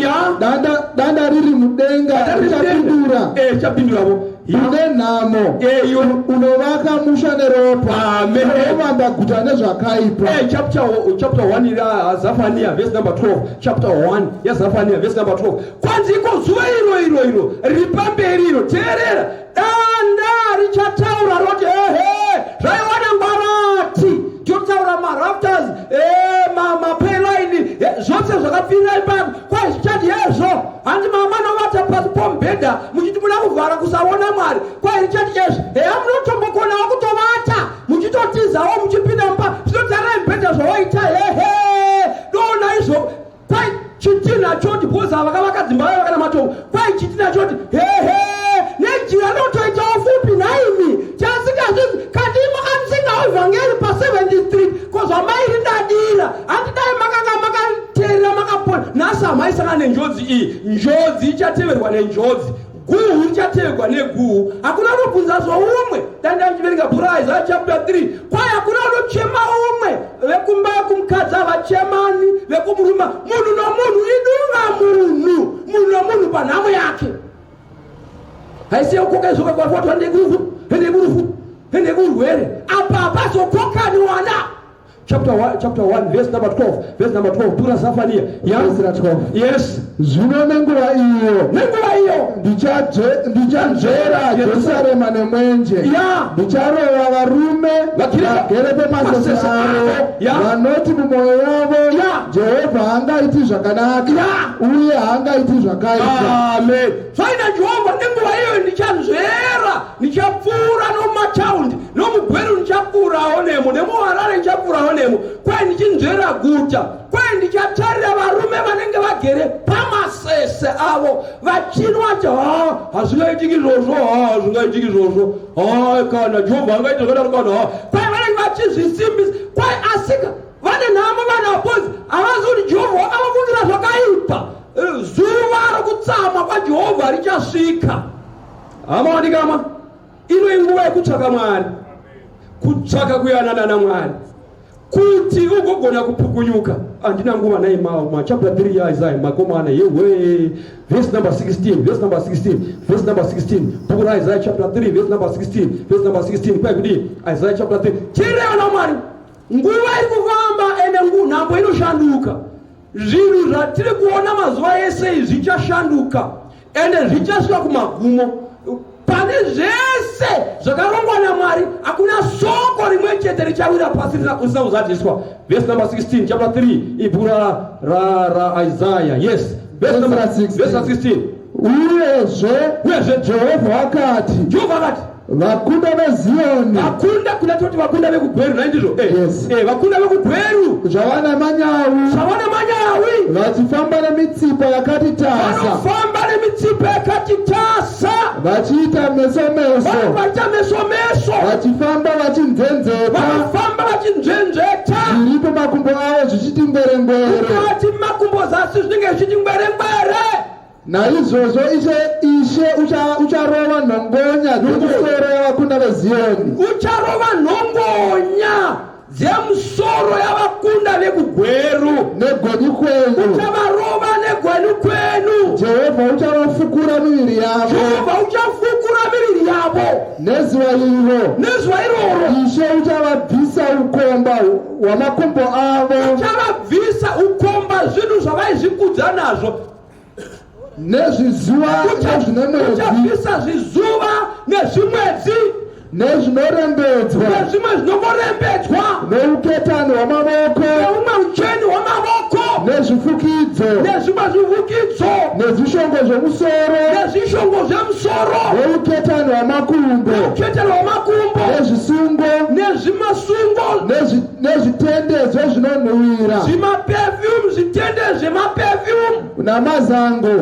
danda riri mudenga richapindura, chapinduravo une nhamo unovaka musha neropa, unovamba guta nezvakaipa. Chapter 1 ira Zafania verse number 12. Chapter 1 ya Zafania verse number 12. Kwanzi iko zuva iro riri pamberi iro, teerera, danda richataura roti zvaiwana ngwarati, totaura marafters mapelaini zvose zvakapfirira ipapo. Kwai zvichati izvo handi mama novata pasi pombedha muchiti muda kuvhara kusaona Mwari. Kwai richati izvo munotombokonawo kutovata muchitotizawo muchipinda mumba zvinotarai mbedha zvawaita dona izvo. Kwai chitinha choti bhoza vakavaka dzimba vavo kana matongo. Kwai chitinha choti nejira notoitawo fupi naimi chasikazvinzi kati makamusingawo ivhangeri pa7th Street kozvamairi dadira handidai makanga makateerera makapona. Nhasi hamaisangana nenjodzi iyi. Njodzi ichateverwa nenjodzi, guhu richateverwa neguhu. Hakuna unobvunza zvoumwe. Danda ndichiverenga bhuku raIsaiah chapter 3. Kwai hakuna unochema umwe. Vekumba kumukadzi havachemani, vekumurume munhu nomunhu idunga munhu nomunhu panhamo yake. Haisiye kukoka izoka kwa watu hende kurwere apa pazokokani wana. Chapter 1 verse number 12 bhuku raZafania verse 12. Yes. Zvino nenguva iyo ndichanzvera Jerusarema nemwenje, ndicharova varume vagere pemazasi avo, vanoti mumwoyo yavo, Jehovha haangaiti zvakanaka uye haangaiti zvakaipa. Amen. Zvaina Jehovha nenguva iyo ndichanzvera, ndichapfuura nomumataundi, nomugweru ndichapfuurawo nemo, nemuHarare ndichapfuurawo nemo. Kwai ndichinzvera guta, kwai ndichatarira varume vanenge vagere pamasese avo vachinwa kuti hazvingaitiki izvozvo, hazvingaitiki izvozvo, kana Jehovha angaita zvakadaro kana kwai vanenge vachizvisimbisa. Kwai asika vane nhamo vanhabodzi havazoti Jehovha wakavafungira zvakaipa. Zuva rokutsama kwaJehovha richasvika. Hama wandikama, ino inguva yekutsvaka Mwari, kutsvaka kuyanana naMwari kuti ugogona kupukunyuka. Andina nguva naye chapter 3 ya Isaiah makomana yewe verse number 16 bhuku raIsaiah chapter 3 verse number 16 kwai kuti Isaiah chapter 3 tireva naMwari. Nguva iri kufamba ende nhambo inoshanduka. Zvinhu zvatiri kuona mazuva ese izvi zvichashanduka ende zvichasvika kumagumo. Pane zvese zvakarongwa naMwari, hakuna soko rimwe chete richawira pasi risina kuzadziswa. Verse number 16 chapter 3 ibhuku raIsaiah. Yes, verse number 16. Uyezve Jehovha akati, vakunda veZioni, vakunda kunatoti vakunda vekugweru naindizvo vakunda vekugweru zvavana manyawi vachifamba nemitsipa yakati tasa, vachiita meso vachifamba vachinzenzeka, zviripo makumbo avo zvichiti ngwerengwere. Naizvozvo Ishe ucharova nhongonya dzemusoro yavakunda veZioni, ucharova nhongonya dzemusoro yavakunda vekugweru negoni kwenu, uchavarova negoni kwenu. Jehovha uchavafukura miviri yavo, Jehovha uchafukura miviri yavo. wako nezuva iro nezuva iroro Ishe uchavabvisa ukomba hwamakumbo avo uchavabvisa ukomba zvinhu zvavaizvikudza nazvo nezvizuva nezvinemwedzi uchabvisa zvizuva nezvimwedzi nezvinorembedzwa nezvimwe zvinomborembedzwa neuketani hwamavoko neumwe ucheni hwamavoko nezvifukidzo nezvimwe zvifukidzo nezvishongo zvomusoro nezvishongo zvemusoro neuketani hwamakumbo neuketani hwamakumbo nezvisungo nezvimasungo nezvitendezvo zvinonhuhwira zvimapefyumu zvitende zvemapefyumu namazango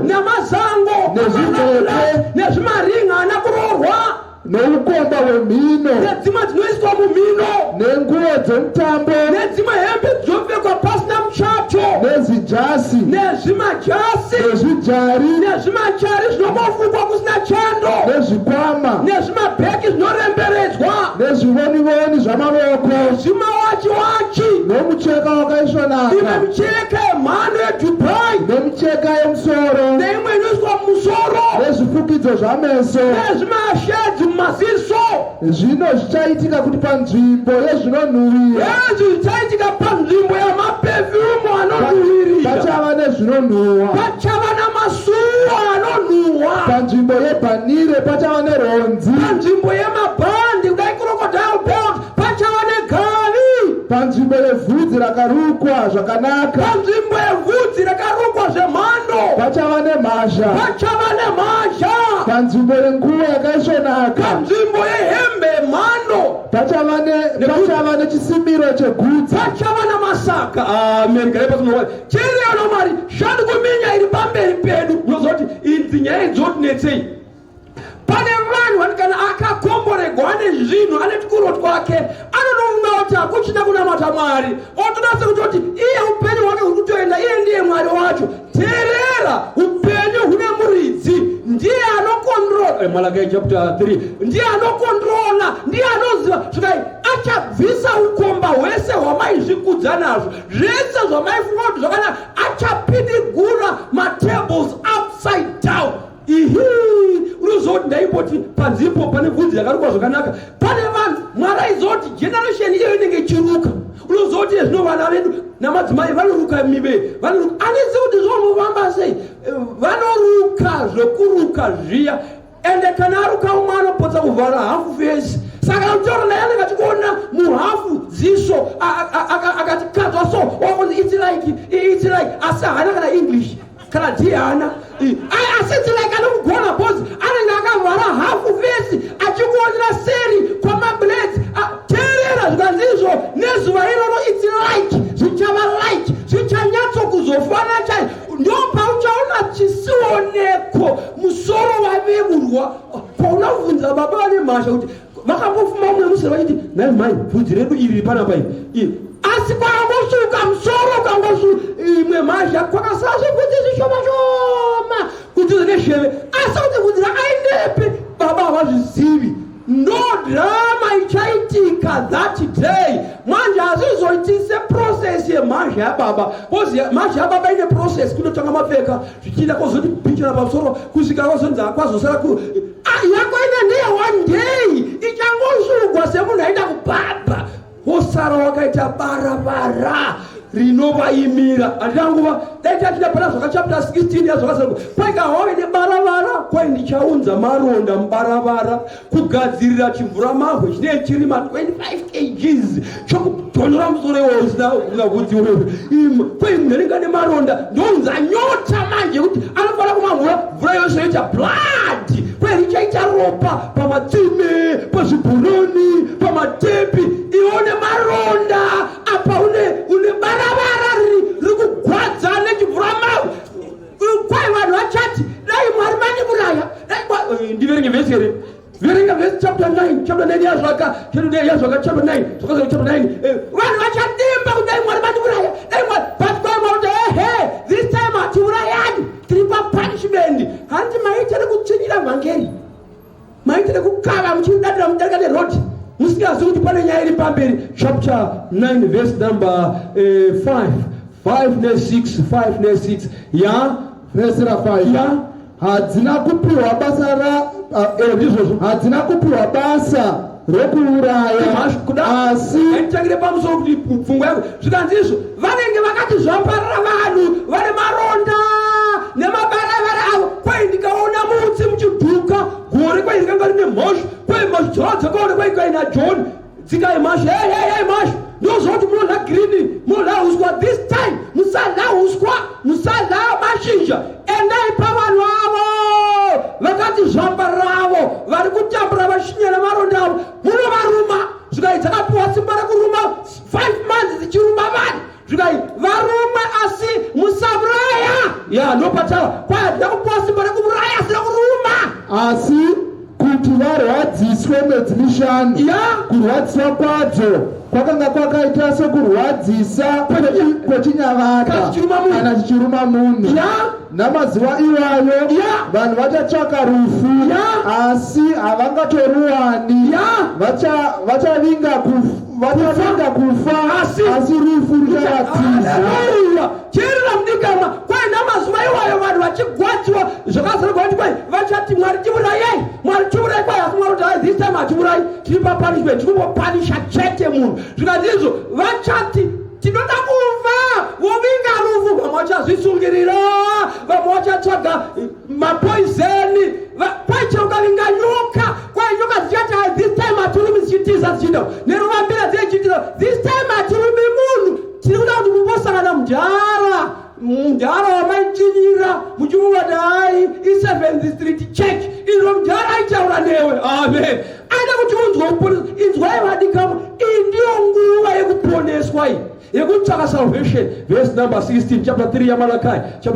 nezvimhete nezvimaringa ana kurohwa noukomba hwemhino nedzimwe dzinoiswa mumhino nenguo dzomutambo nedzimwe hembe dzinopfekwa pasina muchato nezvijasi nezvimajasi nezvijari nezvimachari zvinomofungwa kusina chando nezvikwama nezvimabheki zvinoremberedzwa nezvivonivoni zvamavoko nezvimawachiwachi nomucheka imwe wakaisvonaka micheka yemhando yedubai nemicheka yemusoro neimwe inoiswa mumusoro nezvifukidzo zvameso nezvimashedzi mumaziso zvino zvichaitika kuti panzvimbo yezvinonhuhwira ezvi zvichaitika panzvimbo yamapefyumu anonhuhwirira pachava nezvinonhuhwa pachava namasuwa anonhuhwa panzvimbo yebhanire pachava neronzi panzvimbo yemabhandi kudai crocodile belt pachava negavi panzvimbo yevhudzi rakarukwa zvakanaka panzvimbo yevhudzi rakarukwa zvemhando pachava nemhazha pachava nemhazha panzvimbo yenguo yakaisvonaka panzvimbo yehembe yemhando pachava nechisimiro chegudzi pachava namasaka amen gare pasinowa chiriyo nomari shandi kuminya iri pamberi pedu unozoti idzi nyaya idzotinetsei pane vanhu vati kana akakomboregwa ane zvinhu ane tukuro twake anonofunga kuti hakuchina kunamata Mwari otonasa kutoti iye upenyu hwake huri kutoenda iye ndiye Mwari wacho teerera upenyu hune muridzi ndiye anokontrola Malachi chapter 3 ndiye anokontrola ndiye anoziva zvikai achabvisa ukomba hwese hwamaizvikudza nazvo zvese zvamaifunga kuti zvakanaka achapidigura matables upside down unozoti ndaimboti panzipo pane bvudzi rakarukwa zvakanaka pane vanhu Mwari aizoti generation iyo inenge ichiruka unozoti zvino vana vedu namadzimai vanoruka mive anisi kuti zvomuvamba sei vanoruka zvokuruka zviya ende kana aruka umwe anopotsa kuvhara hafu fesi saka mutaura naye anenge achikuona muhafu ziso akati kadzwa so wakonzi it's like asi haana kana English kana dhihana asiti like anomugona bhozi anenge akavhara hafu fesi achikuonera seri kwamablades teerera zvikanzizvo nezuva iroro it's like zvichava like zvichanyatsokuzofanana chai ndopauchaona chisioneko musoro waveurwa paunabvunza baba vane mhasha kuti vakambofuma umwe musoro vachiti nai mai bvudzi redu iri panapa iyi asi kwakangosuka musoro ukangosuka imwe mhasha kwakasara zvibvudzi zvishoma shoma kuti nesheve asi kuti bvudzi rakaendepi baba havazvizivi ndo drama ichaitika that day manje hazizoitise process yemhasha yababa kozi mhasha yababa ine process kunotanga mapfeka zvichienda kozoti bhichira pamusoro kusvika kwazonzi kwazosara yako ine ndiye one day ichangosugwa semunhu aida kubhabha wosara wakaita barabara rinovaimira handiranguva dai tachida pana zvaka chapter 16 yazvakazarwa kwaikahove nebaravara kwai ndichaunza maronda mubaravara kugadzirira chimvuramahwe chinee chiri 25 kgs chokudhonora musoro iwo usina bvudzi wewe kwai munhu anenge ane maronda ndonza nyota manje kuti anofanira kumamvura mvura yose yoita blood kwai richaita ropa pamatsime pazvibhoroni pamatepi ione maronda apa une barabara riri kugwadza nechimvuramahwe kwai vanhu vachati dai Mwari maniuraya ndiverenge vhesi here verenga vhesi chapter 9 yazvaka chapter 9 vanhu vachadimba kuti dai Mwari maniuraya dai Mwari but kwai Mwari ehe this time hatiurayani tiri papunishment handi maitire kutsinyira vhangeri maitire kukava muchidadira mudarika nerodi musikazi kuti pane nyaya iri pamberi chapter 9 verse number 5 ne 6 ya vhesi ra5 ya hadzina kupiwa hadzina kupiwa basa rokuuraya asi nditangire pamusoro kuti pfungwa yako zvikanzizvo vanenge vakati zvaparara vanhu vane maronda nemabaravara avo kwai ndikaona mutsi muchidhuka gore kwai rikanga rine mhosva kwai mhosva dzoro dzakaona kwai kaina john dzikai mhasha hey mhasha ndozvoti munodla girini munodla uswa this time musadla uswa musadla mashizha endai pavanhu avo vakati zvambaravo vari kutambura vashinyana maronda avo munovaruma zvikai dzakapiwa simba rekuruma 5 months dzichiruma vanhu zvikai varume asi musauraya ndopatava kwai hadina kupiwa simba rekuuraya asi rekuruma asi kuti varwadziswe mwedzi mishanu kurwadziswa kwadzo kwakanga kwakaita sekurwadzisa kwechinyavada kana chichiruma munhu namazuva iwayo vanhu vachatsvaka rufu asi havangatoruwani vachavinga kufa asi rufu ruchavatiza chirira mudikama kwai namazuva iwayo vanhu vachigwadziwa zvakazarwa kuti kwai vachati mwari tiurayai mwari tiurayai kwai asi mwari kuti this time hatiurayi tiri papunishment tinopanisha chete munhu zvikazizvo vachati tinoda kuva vovinga rufu vamwe vachazvisungirira vamwe vachatsvaga mapoizeni kwai chaukavinga nyoka kwai nyoka dzichati this time hatirumi zichitiza dzichida neruvambira dzichitiza this time hatirumi munhu tiri kuda kuti mumosangana mudhara wamaichinyira muchimuvati hai i7th Street Church izvo mudhara aichaura newe amen aida kuti unzwa kuponeswa inzwai vadikamo iyi ndiyo nguva yekuponeswa iyi yekutsvaka salvation verse number 16 chapter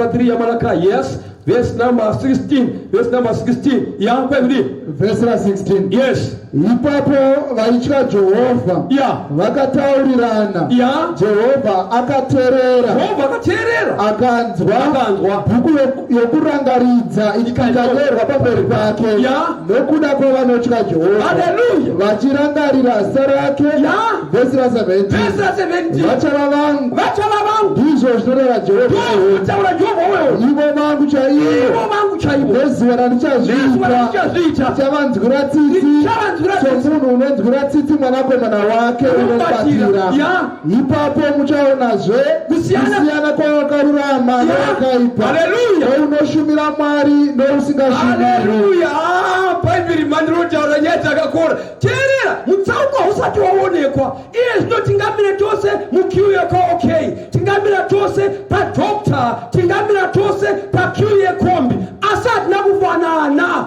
3 yamalakai yes verse number 16 kwekudi verse 16 yes ipapo vaitya Jehovha vakataurirana Jehovha akateerera akanzwa bhuku yokurangaridza ikanyorwa pamberi pake nokuda kwavanotya Jehovha vachirangarira zita rake verse 17 vachava vangu ndizvo zvinoreva Jehovha ivo vangu chaivo nezuva randichazviita chavanzwira tsitsi somunhu unonzwira tsitsi mwanakomana wake unobatira ipapo muchaonazve kusiyana kwavakarurama nevakaipa nounoshumira Mwari nousingasvumiri. Bhaibheri mandinotaura nyaya dzakakora teerera mutsauko usati waonekwa iye zvino tingamira tose mukiu yakaokei tingamira tose padokta tingamira tose pakiu yekombi asi hatina kufanana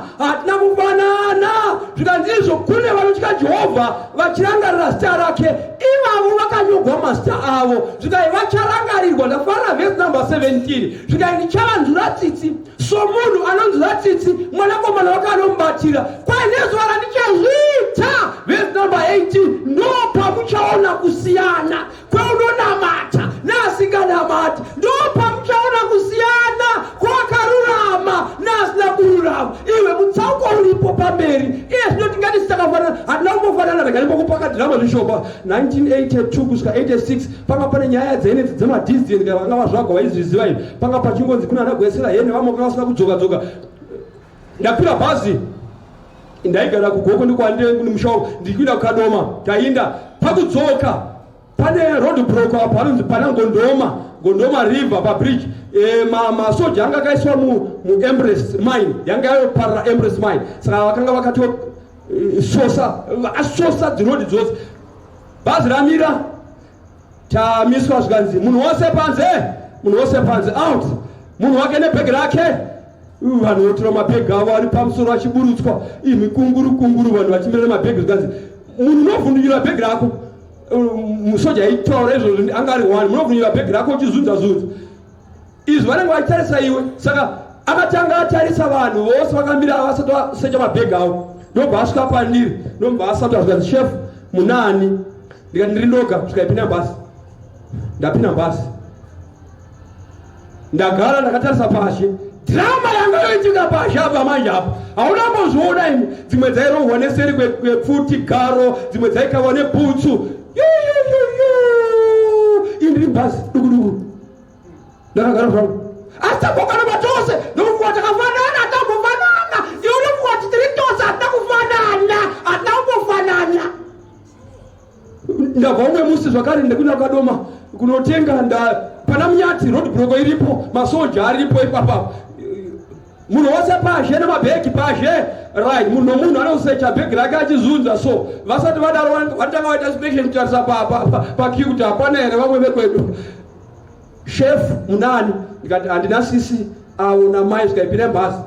zvikanzizvo kune vanotya Jehovha vachirangarira zita rake ivavo vakanyorwa mazita avo zvikai vacharangarirwa ndafanira verse number 17 zvikai ndichavanzwira tsitsi somunhu anonzwira tsitsi mwanakomana wake anomubatira kwai nezuva randichazviita verse number 18 ndopamuchaona kusiyana kweunonamata neasinganamati ndopamuchaona kusiyana kwakarurama neasina kururama iwe mutsauko uripo pamberi iye zvino tingati sitakafanana hatina kumbofanana regarimbokupagadhirama zvishoma 1982 kusvika 86 panga pane nyaya dzenedzi dzemadhizdeni vanga vazvagwa vaizviziva ivi panga pachingonzi kuna anagwesera hene vamwe vanga vasina kudzoka ndakwira bhazi ndaigara kugoko ndikwandemushao ndikuinda kukadoma tainda pakudzoka pane road block apa panonzi pana Ngondoma river pabridge masoja anga akaiswa muembrace mine yanga yayoparara embrace mine saka vakanga vakati vasosa dzirodi dzose bhazi ramira tamiswa zvikanzi munhu wose panze out munhu wake nebhegi rake vanhu votora mabhegi avo ari pamusoro achiburutswa mikunguru vanhu vachimirira mabhegi zvikanzi munhu unovhundukira bhegi rako musoja aitaura izvozvo anga ari 1 munovhundukira bhegi rako uchizunza izvi vanenge vachitarisa iwe saka akatanga atarisa vanhu vose vakamira vasati vasecha mabhegi avo ndobva asvika pandiri ndobva asauta zvikanzi chef munani ndikati ndiri ndoga zvikapinda basi ndapinda basi ndagara ndakatarisa pashi drama yanga yoitika pashi apa manje apa hauna mbozviona imi dzimwe dzairohwa neseri kwepfuti garo dzimwe dzaikava nebhutsu indiri bhazi dukuduku ndakagara zvangu asi tambokana matose ndokufuwa takafanana tambofanana iwe unofuwa titiri tose ndabva umwe musi zvakare ndekuenda kadoma kunotenga pana munyati roadblock iripo masoja aripo ipapa munhu wose pashe nemabhegi pashe right munhu anosecha bhegi rake achizunza so vasati vadaro vatanga vaita inspection kutarisa pakiu kuti hapana here vamwe vekwedu chef munani ndikati handina sisi auna mai zvikaipire mbhazi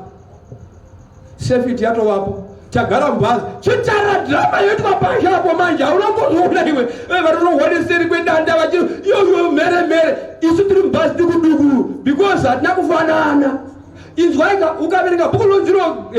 safety yatovapo chagara mubhazi chitarira drama yoitwa pashe apo manje haunambozoona iwe vatinohwaniseri kwedanda vachii yoyo mhere isu tiri mubhazi dukuduku because hatina kufanana inzwaika ukaverenga bhuku rinonziro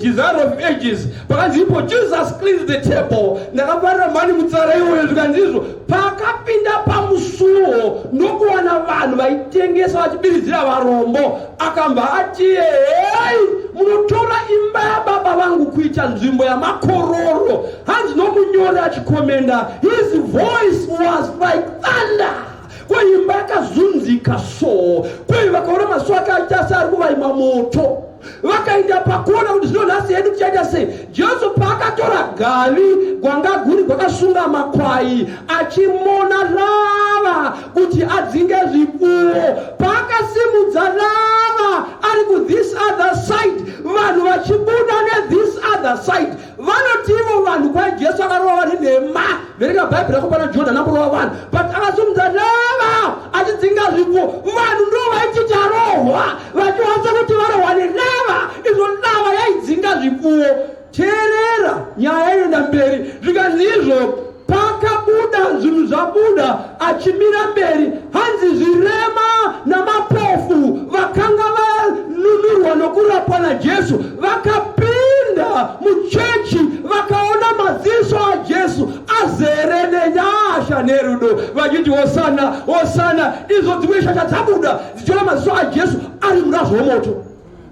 Desire of Ages pakanzi ipo Jesus cleans the table ndakafarira mani mutsara iwoyo zvikanzizvo pakapinda pamusuwo ndokuwana vanhu vaitengesa vachibiridzira varombo akamba ati hei munotora imba yababa vangu kuita nzvimbo yamakororo hanzi nomunyori achikomenda his voice was like thunder kwaimba yakazunzika so kwai vakaona maso ake aita seari kuvaima moto vakaenda pakuona kuti zvino nhasi hedu tichaita sei jesu paakatora gavi gwanga guri gwakasunga makwai achimona rava kuti adzinge zvipfuwo paakasimudza rava ari ku this other side vanhu vachibuda ne-this other side vanoti ivo vanhu kwai jesu akarova vanhu nhema verenga bhaibheri rako pana jona namborova vanhu but akasimudza rava achidzinga zvipfuwo vanhu ndo vaichiti arohwa vachiwanza kuti varohwa nerava izvo rava yaidzinga zvipfuwo teerera nyaya inoenda mberi zvikanzi izvo pakabuda zvinhu zvabuda achimira mberi hanzi zvirema namapofu vakanga vanunurwa nokurapwa najesu vakapinda muchechi vakaona maziso ajesu azere nenyasha nerudo vachiti hosana hosana izvo dzimwe shasha dzabuda dzichiona maziso ajesu ari murazvo womoto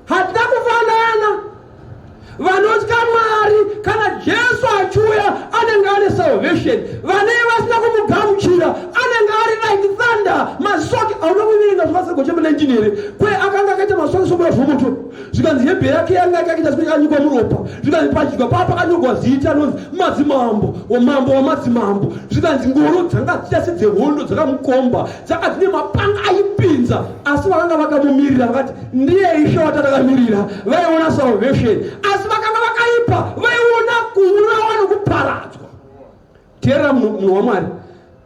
hatina kufanana vanotya Mwari kana jesu achiuya anenge ane salvation vanei vasina kumugamuchira anenge ari like thunder masoki hauna kuviringa zvakasego chembe 19 here kwe akanga akaita masoki somoya zvomoto zvikanzi hembe yake yanga akaita zvinenge anyikwa muropa zvikanzi padyiwa papa akanyorwa zita anonzi madzimambo wamambo wamadzimambo zvikanzi ngoro dzanga dziita sedzehondo dzakamukomba dzanga dzine mapanga aipinza asi vakanga vakamumirira vakati ndiye ishe watakamirira vaiona salvation asi vakanga vakaipa vaiona kuurawa nokuparadzwa teerera munhu waMwari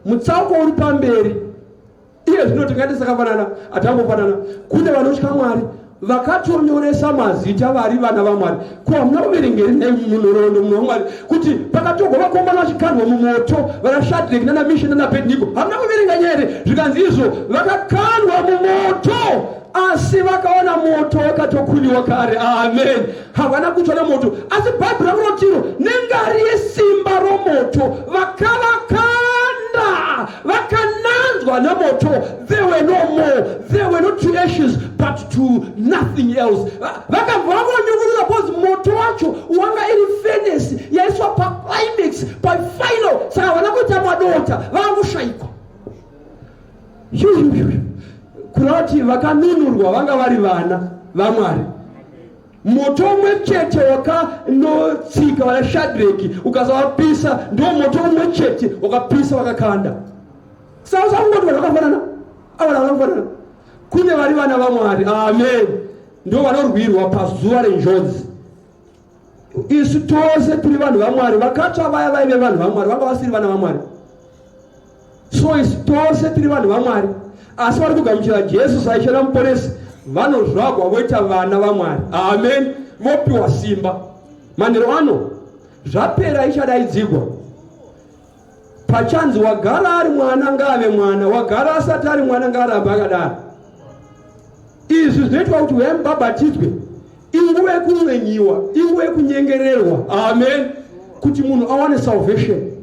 mutsauko uri pamberi iye zvino tingati sakafanana hatangofanana kune vanotya Mwari vakatonyoresa mazita vari vana vaMwari ko hamuna kuverengeri munhoroondo munhu waMwari kuti pakatogwa vakomana vachikandwa mumoto vana Shadraki nana Meshaki nana Abednego hamuna kuverenga nyere zvikanzi izvo vakakandwa mumoto asi vakaona moto wakatokunyiwa kare amen havana kutwa nemoto asi bhaibheri rakunotiro nengari yesimba romoto vakavakanda vakananzwa nemoto they were no more they were not to ashes but to nothing else vakabva vakonyungurira because moto wacho wanga iri furnace yaiswa paclimax pafinal saka havana kuita madota vakushayikwa kurati vakanunurwa vanga vari vana vaMwari moto umwe chete wakanotsika vana Shadraki ukasavapisa ndo moto umwe chete wakapisa vakakanda saka kuti vanhu vakafanana avana vakafanana kune vari vana vaMwari amen ndo vanorwirwa pazuva renjodzi isu tose tiri vanhu vaMwari vakatsva vaya vaive vanhu vaMwari vanga vasiri vana vaMwari so isu tose tiri vanhu vaMwari asi vari kugamuchira jesu saishena muponesi vanozvagwa voita vana vaMwari amen vopiwa simba manhero ano zvapera ichadaidzigwa pachanzi wagara ari mwana ngaave mwana wagara asati ari mwana ngaarambe akadaro izvi zvinoitwa kuti wemubhabhatidzwe inguva yekumwenyiwa inguva yekunyengererwa amen kuti munhu awane salvation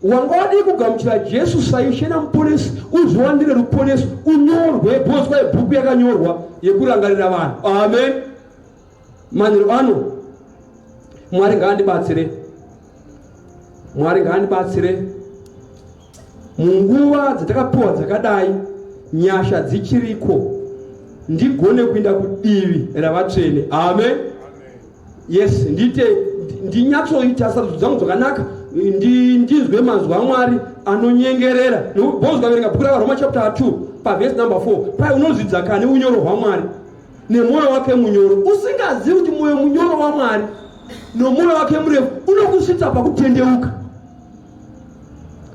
wanga wadi kugamuchira jesu saishena muponesi uzviwandire ruponesi unyorwe bhoswa yebhuku yakanyorwa yekurangarira vanhu amen manhero ano Mwari ngaandibatsire Mwari ngaandibatsire munguva dzatakapiwa dzakadai nyasha dzichiriko ndigone kuenda kudivi ravatsvene amen yes ndite ndinyatsoita sarudzo dzangu dzakanaka ndizwe mazwi aMwari anonyengerera. Bozwa verenga bhuku raVaroma chapter 2 pavhesi number 4 pai unozvidzaka neunyoro hwaMwari nemwoyo wake munyoro. Usingazivi kuti mwoyo munyoro waMwari nomwoyo wake murefu unokusvitsa pakutendeuka.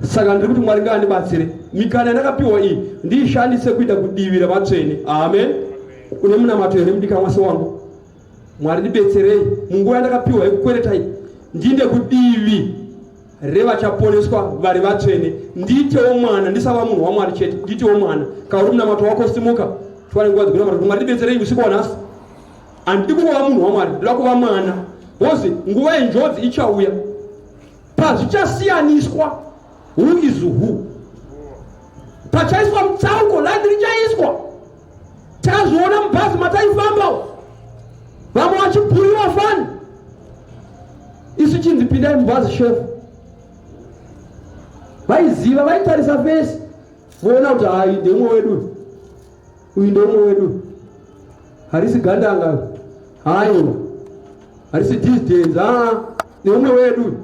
Saka ndiri kuti Mwari ngaandibatsire mikana yandakapiwa iyi ndiishandise kuita kudivira vatsvene. Amen. Une munamato here mudika mwase wangu? Mwari ndibetserei munguva yandakapiwa yekukweretai ndinde kudivi revachaponeswa vari vatsvene. Ndiitewo mwana, ndisava munhu waMwari chete, ndiitewo mwana. Kauri munamato wako simuka twane nguva dzigona Mwari. Mwari ndibetserei usiku wanhasi. Handidi kuva munhu waMwari, ndinoda kuva mwana. Bozi nguva yenjodzi ichauya. Pazvichasiyaniswa who is who. Pachaiswa mutsauko landi richaiswa. Tazviona mubhazi mataifamba vamwe vachibhuriwa fani. Isu chinzipindai mubhazi shefu vaiziva, vaitarisa fesi voona kuti hai ndeumwe wedu, uyu ndeumwe wedu, harisi gandanga, haiwa harisi distance, neumwe wedu.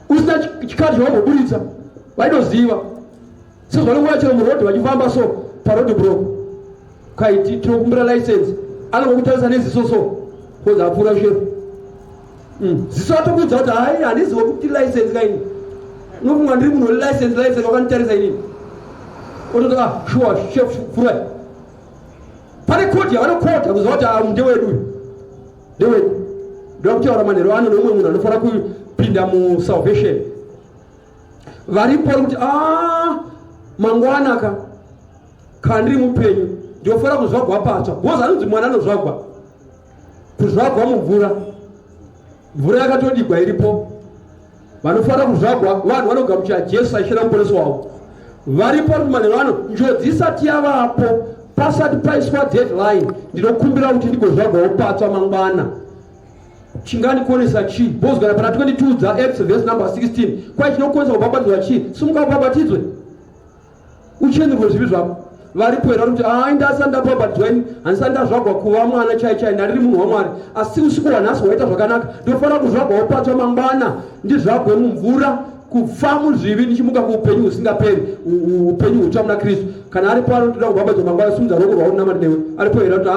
Usina chikati chawamboburitsa vaitoziva. Sezvanongoona chero murodhi vachifamba so parodi bro kaiti tinokumbira license anongokutarisa neziso so koza apfuura shefu. Ziso atokudza kuti hai handiziva kuti license kaini. Unofunga ndiri munhu license wakanitarisa inini. Ototi sure chef furai. Pane koti yavanokota kuziva kuti ndewedu ndewedu. Ndoda kutaura manheru ano neumwe munhu anofanira kupinda musalvation. Varipo vari kuti mangwanaka kana ndiri mupenyu ndinofanira kuzvagwa patsva. Bozi anonzi mwana anozvagwa kuzvagwa mumvura. Mvura yakatodigwa iripo. Vanofanira kuzvagwa vanhu vanogamuchira Jesu aishira muponesi wavo. Varipo kuti manheru ano njodzi isati yavapo pasati paiswa deadline ndinokumbira kuti ndigozvagwawo patsva mangwana. Chingandikuonesa chii? Bozi kana pana 22 dzaActs verse number 16 kwai chinokonesa kubhabhatidzwa chii? Simuka ubhabhatidzwe uchenurwe zvivi zvako. Varipo here vari kuti ndasati ndabhabhatidzwa ini handisati ndazvagwa kuva mwana chai ndariri munhu waMwari. Asi usiku wanhasi waita zvakanaka, ndinofanira kuzvagwawo patsva mangwana ndizvagwe mumvura kufa muzvivi ndichimuka kuupenyu husingaperi, upenyu hutsva muna Kristu. Kana aripo anotoda kubhabhatidzwa mangwana, simudza ruoko rwavo runamati newe. Aripo here kuti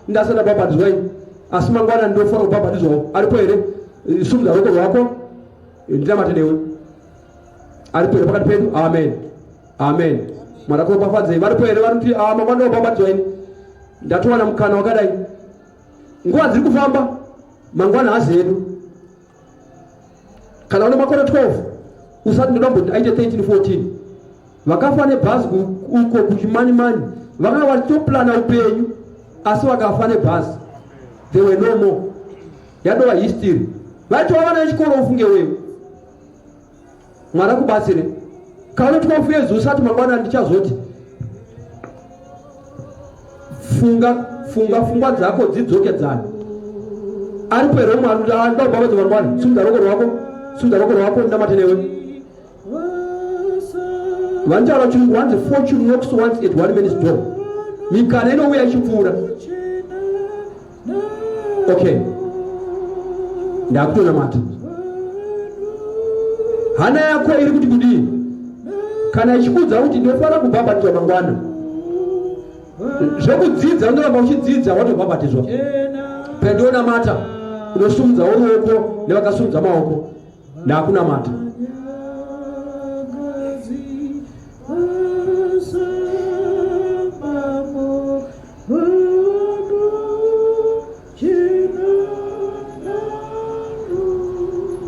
ndasati ndabhabhatidzwa ini asi mangwana ndinofanira kubhabhatidzwawo. Aripo here? Simudza ruoko rwako ndinamate newe. Aripo here pakati pedu? Amen. Amen. Mwari akupafadzei. Varipo here vari kuti mangwana ndobhabhatidzwa ini ndatowana mukana wakadai. Nguva dziri kufamba mangwana hazi edu. Kana une makore 12 usati ndoda kuti aite 13-14 vakafa nebhazi uko kuchimani-mani vakanga vachitoplana upenyu asi vakafa nebhazi. They were no more. Yadova history. Vaitova vana vechikoro ufunge wewe. Mwari akubatsire. Kana 12 years usati mangwana ndichazoti funga pfungwa dzako dzidzokedzana. Aripo here Mwari kuti ndakubhabhatidzwa mangwana, simudza ruoko rwako ndinamate newe. Vantaura chirungu wanzi fortune knocks once at one man's door. Mikana inouya ichipfuura. Okay. Ndakutonamata. Hana yako iri kuti kudii? Kana ichikudza kuti ndinofanira kubhabhatidzwa mangwana. Zvekudzidza unoramba uchidzidza watobhabhatidzwa. Pendonamata unosumudza ruoko nevakasumudza maoko. Ndakunamata.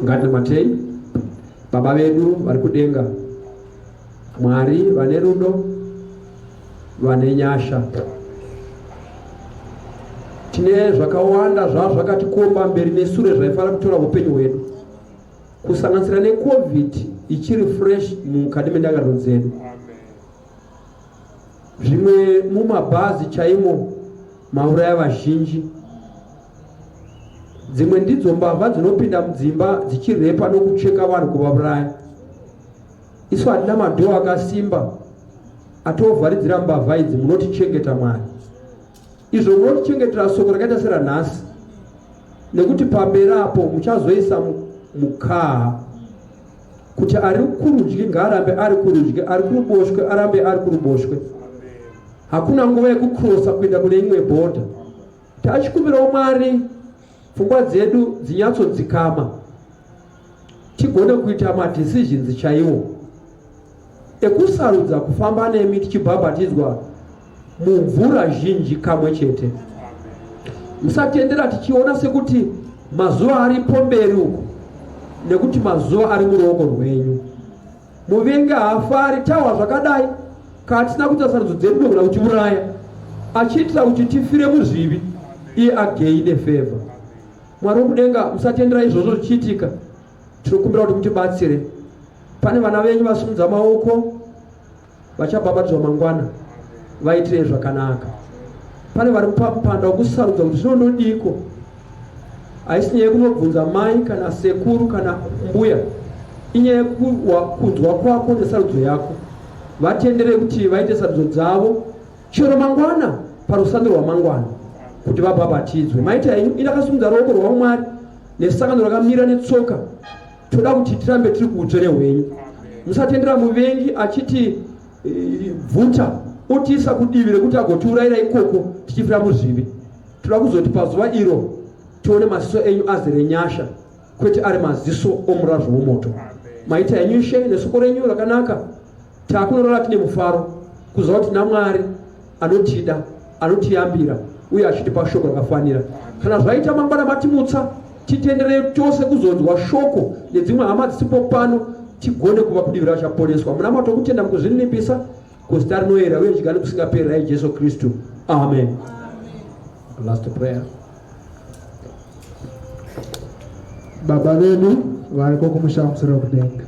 Ngatimatei baba vedu vari kudenga, Mwari vane rudo, vane nyasha. Tine zvakawanda zvakatikomba mberi nesure zvaifanira kutora upenyu hwedu, kusanganisira neCovid ichiri fresh mukati mendangariro dzedu. Zvimwe mumabhazi chaimo mauraya vazhinji. Dzimwe ndidzo mbavha dzinopinda mudzimba dzichirepa nokucheka vanhu kuvauraya. Isu hatina madhoo akasimba atovharidzira mbavha idzi. Munotichengeta Mwari. Izvo munotichengetera soko rakaita seranhasi, nekuti pamberi apo muchazoisa mukaha kuti ari kurudyi ngaarambe ari kurudyi, ari kuruboshwe arambe ari kuruboshwe. Hakuna nguva yekukrosa kuenda kune imwe bhodha. Tachikumbirawo Mwari pfungwa dzedu dzinyatsodzikama, tigone kuita madecisions chaiwo ekusarudza kufamba nemi tichibhabhatidzwa mumvura zhinji kamwe chete. Musatendera tichiona sekuti mazuva aripo mberi uko nekuti mazuva ari muruoko rwenyu. Muvengi haafari tawa zvakadai katina kuita sarudzo dzedu nogona kuchiuraya, achiitira kuti tifire muzvivi iye againe favor. Mwari wokudenga, musatendera izvozvo zvichiitika. Tinokumbira kuti mutibatsire. Pane vana venyu vasimudza maoko vachabhabhatidzwa mangwana, vaitire zvakanaka. Pane vari pamupanda wokusarudza kuti zvinondodiko. Haisi nyaya yekunobvunza mai kana sekuru kana mbuya, inyaya yekukunzwa kwako nesarudzo yako. Vatendere kuti vaite sarudzo dzavo chero mangwana, parusando rwamangwana, kuti vabhabhatidzwe. Maita indakasimudza ruoko rwaMwari nesangano rakamira netsoka. Toda kuti tirambe tiri kuutsvene hwenyu. Musatendera muvengi achiti bvuta otiisa kudivi rekuti agotiurayira ikoko tichifira muzvivi. Toda kuzoti pazuva iro tione maziso enyu azere nyasha, kwete ari maziso omurazvo womoto. Maita henyu She nesoko renyu rakanaka, takunorara tine mufaro kuziva kuti naMwari anotida, anotiyambira uye achitipa shoko rakafanira. Kana zvaita mangwana matimutsa, titendere tose kuzonzwa shoko nedzimwe hama dzisipo pano, tigone kuva kudivi rachaponeswa. Muna mato kutenda mukuzvinipisa kuzita rinoyera uye njigani kusingaperi raJesu Kristu. Amen. Last prayer. Baba vedu variko kumusha musoro kudenga,